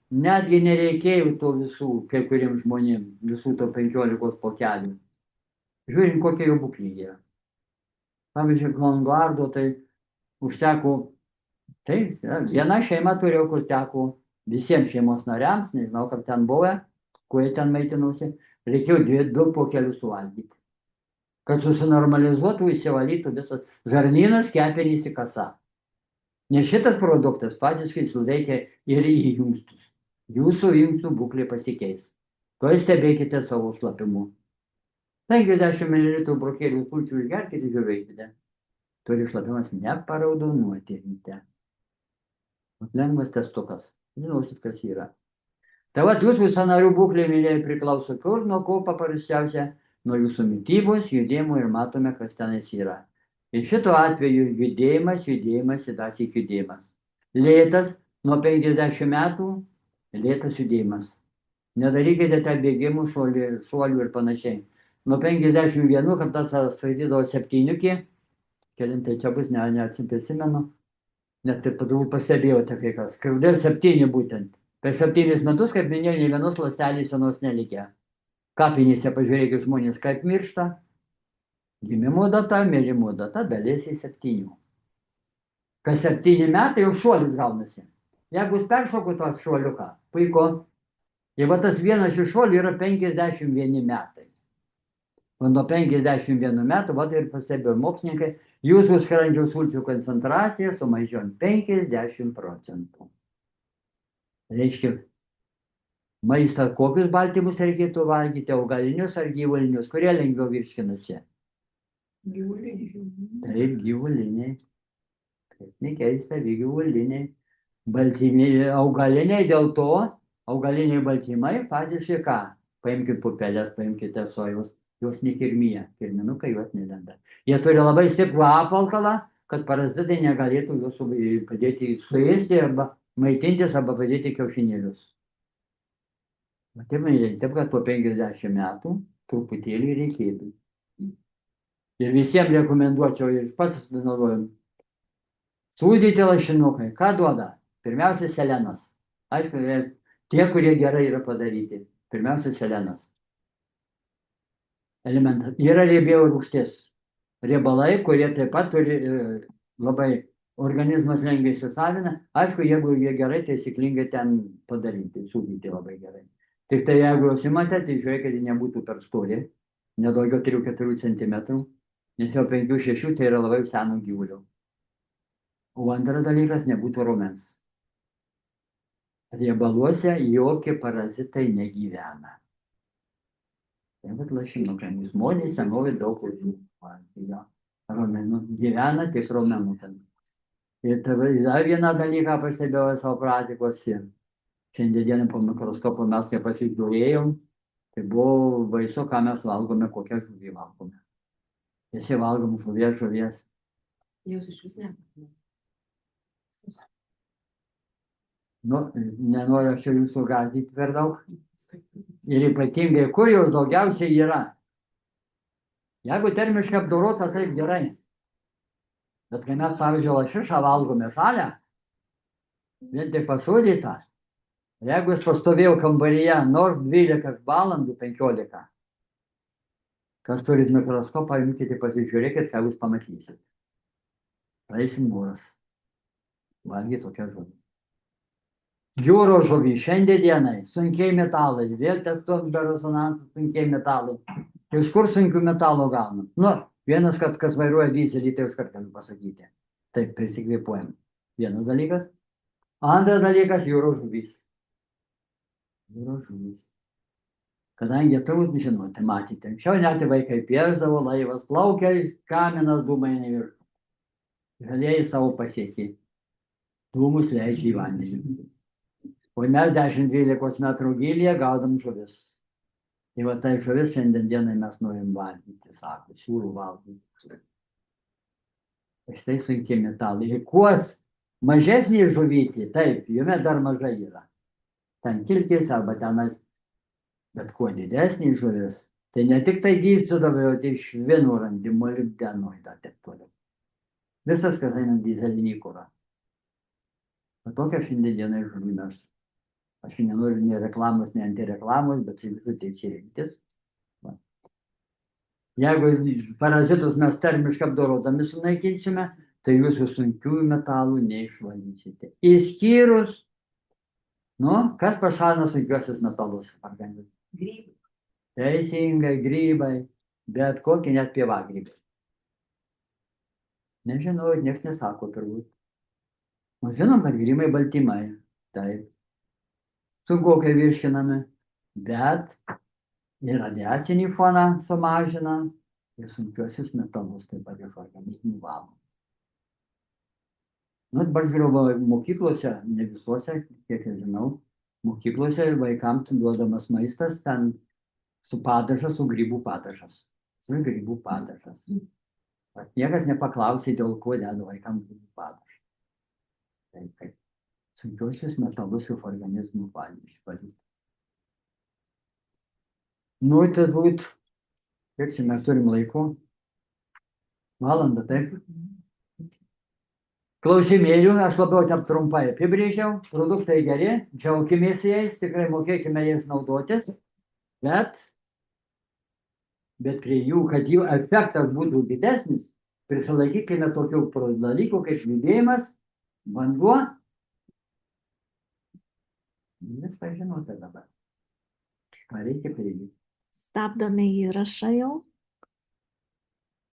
netgi nereikėjo to visų, kai kuriems žmonėms, visų to 15 pokelių. Žiūrint, kokia jo būklė yra. Pavyzdžiui, Longardo, tai užteko, tai viena šeima turėjo, kur teko visiems šeimos nariams, nežinau, kaip ten buvo, kurie ten maitinosi, reikėjo 2 pokelius suvalgyti. Kad susinormalizuotų, įsivalytų visas žarnynas, kepenys į kasą. Nes šitas produktas faktiškai suveikia ir į inkstus. Jūsų inkstų būklė pasikeis. Tuoj stebėkite savo šlapimu. 50 ml brokelių sulčių išgerkite, žiūrėkite. Turi šlapimas neparaudonuoti ryte. Lengvas testukas. Žinosit, kas yra. Tai vat jūsų sąnarių būklė, mylėjai, priklauso kur, nuo ko paprasčiausia, nuo jūsų mitybos, judėjimo ir matome, kas tenais yra. Ir šituo atveju judėjimas ir dar syk judėjimas. Lėtas, nuo 50 metų, lėtas judėjimas. Nedarykite tą bėgimų, šuolių ir panašiai. Nuo 51, kad tas skaitydavo 7, kelintai čia bus, neatsiprisimenu, net ir turbūt pastebėjote kai kas. Kodėl 7 būtent? Per 7 metus, kaip minėjau, nei vienos ląstelės senos nelikė. Kapinėse pažiūrėkit žmonės, kaip miršta. Gimimo data, mirimo data dalėsi 7. Kas 7 metai jau šuolis gaunasi. Jeigu jūs peršokot tą šuoliuką, puiku. Ir va tas vienas iš šuolių yra 51 metai. O nuo 51 metų, va tai ir pastebėjo mokslininkai, jūsų skrandžio sulčių koncentracija sumažėjo 50%. Reiškia, maistą kokius baltymus reikėtų valgyti, augalinius ar gyvulinius, kurie lengviau virškinasi? Gyvuliniai. Taip, gyvuliniai. Kaip nekeista, gyvuliniai. Baltyminiai, augaliniai dėl to, augaliniai baltymai, faktiškai ką? Paimkite pupelės, paimkite sojus, jos nekirmija, kirminukai jos nelenda. Jie turi labai stiprų apvalkalą, kad parazitai negalėtų juos padėti suėsti arba maitintis arba padėti kiaušinėlius. Taip, kad po 50 metų truputėlį reikėtų. Ir visiems rekomenduočiau, ir pats naudojam. Sūdyti lašinukai. Ką duoda? Pirmiausia, selenas. Aišku, tie, kurie gerai yra padaryti. Pirmiausia, selenas. Elementas. Yra riebiau rūgštis. Riebalai, kurie taip pat turi labai organizmas lengvai įsisavina. Aišku, jeigu jie gerai, taisyklingai ten padaryti, sūdyti labai gerai. Tik tai jeigu jūs imate, tai žiūrėkite, nebūtų per stori, nedaugiau 3-4 cm, nes jau 5-6 tai yra labai senų gyvulių. O antras dalykas, nebūtų raumens. Riebaluose jokie parazitai negyvena. Tai vat lašinukai, žmonės senovė daug raumenų gyvena, tik raumenų ten. Ir dar vieną dalyką pastebėjau savo praktikose. Šiandien po mikroskopo mes kaip pasižiūrėjom, tai buvo baisu, ką mes valgome, kokią žuvį valgome. Visi valgom žuvies. Jūs iš vis ne. Nu, nenoriu aš jūsų gąsdinti per daug. Ir ypatingai, kur jos daugiausiai yra. Jeigu termiškai apdorota, taip gerai. Bet kai mes, pavyzdžiui, lašišą valgome žalią, vien tik pasūdytą, jeigu jis pastovėjo kambaryje nors 12 valandų 15, kas turit mikroskopą, imkite, pasižiūrėkit, ką jūs pamatysit. Praeisim mūras. Valgy tokia žuvį. Jūros žuvį šiandien dienai, sunkiai metalai, vėl testuojam be rezonansų, sunkiai metalai. Iš kur sunkių metalų gaunam? Nu, vienas, kad kas vairuoja dyzelį, tai iškart galiu pasakyti. Taip, prisikvėpuojam. Vienas dalykas. Antras dalykas, jūros žuvys. Jūros žuvys. Kadangi turbūt žinote, matėte, anksčiau net vaikai piešdavo, laivas plaukia, kaminas dūmai neviršų. Žalieji savo pasiekė. Dūmus leidžia į vandenį. O mes 10-12 metrų gylyje gaudam žuvis. Tai va tai žuvis šiandien dienai mes norim valgyti, sako, siūlų valgyti. Štai sunkiai metalai. Ir kuo mažesnė žuvytė, taip, jame dar mažai yra. Ten kilkės arba tenais, bet kuo didesnė žuvis, tai ne tik tai gyvsidabrio, tai švinų randi, molibdeno ir taip toliau. Visas, kas eina dyzelinį kurą. O tokia šiandienai žudymas. Aš nenoriu nei reklamos, nei antireklamos, bet tai visų teisė rinktis. Va. Jeigu parazitus mes termiškai apdorodami sunaikinsime, tai jūsų sunkiųjų metalų neišvalysite. Išskyrus, kas pašalina sunkiuosius metalus organizme? Grybai. Teisingai, grybai, bet kokie net pievagrybai. Nežinau, nieks nesako turbūt. O žinom, kad grybai baltymai. Taip. Sunkokai virškinami, bet ir radiacinį foną sumažina, ir sunkiuosius metalus taip pat iš organizmų valo. Dabar žiūrėjau, mokyklose, ne visose, kiek aš žinau, mokyklose vaikams duodamas maistas, ten su padažas, su grybų padažas. Su grybų padažas. Bet niekas nepaklausė, dėl ko deda vaikams grybų padažą. Taip, kaip sunkiuosius metalus iš organizmų valyti. Turbūt, kiek čia mes turim laiko? Valandą, taip? Klausimėlių, aš labiau ten trumpai apibrėžiau, produktai geri, džiaukimės jais, tikrai mokėkime jais naudotis, bet prie jų, kad jų efektas būtų didesnis, prisilaikykime tokių dalykų kaip judėjimas, vanduo. Viską žinote dabar. Ką reikia priimti. Stabdome įrašą jau.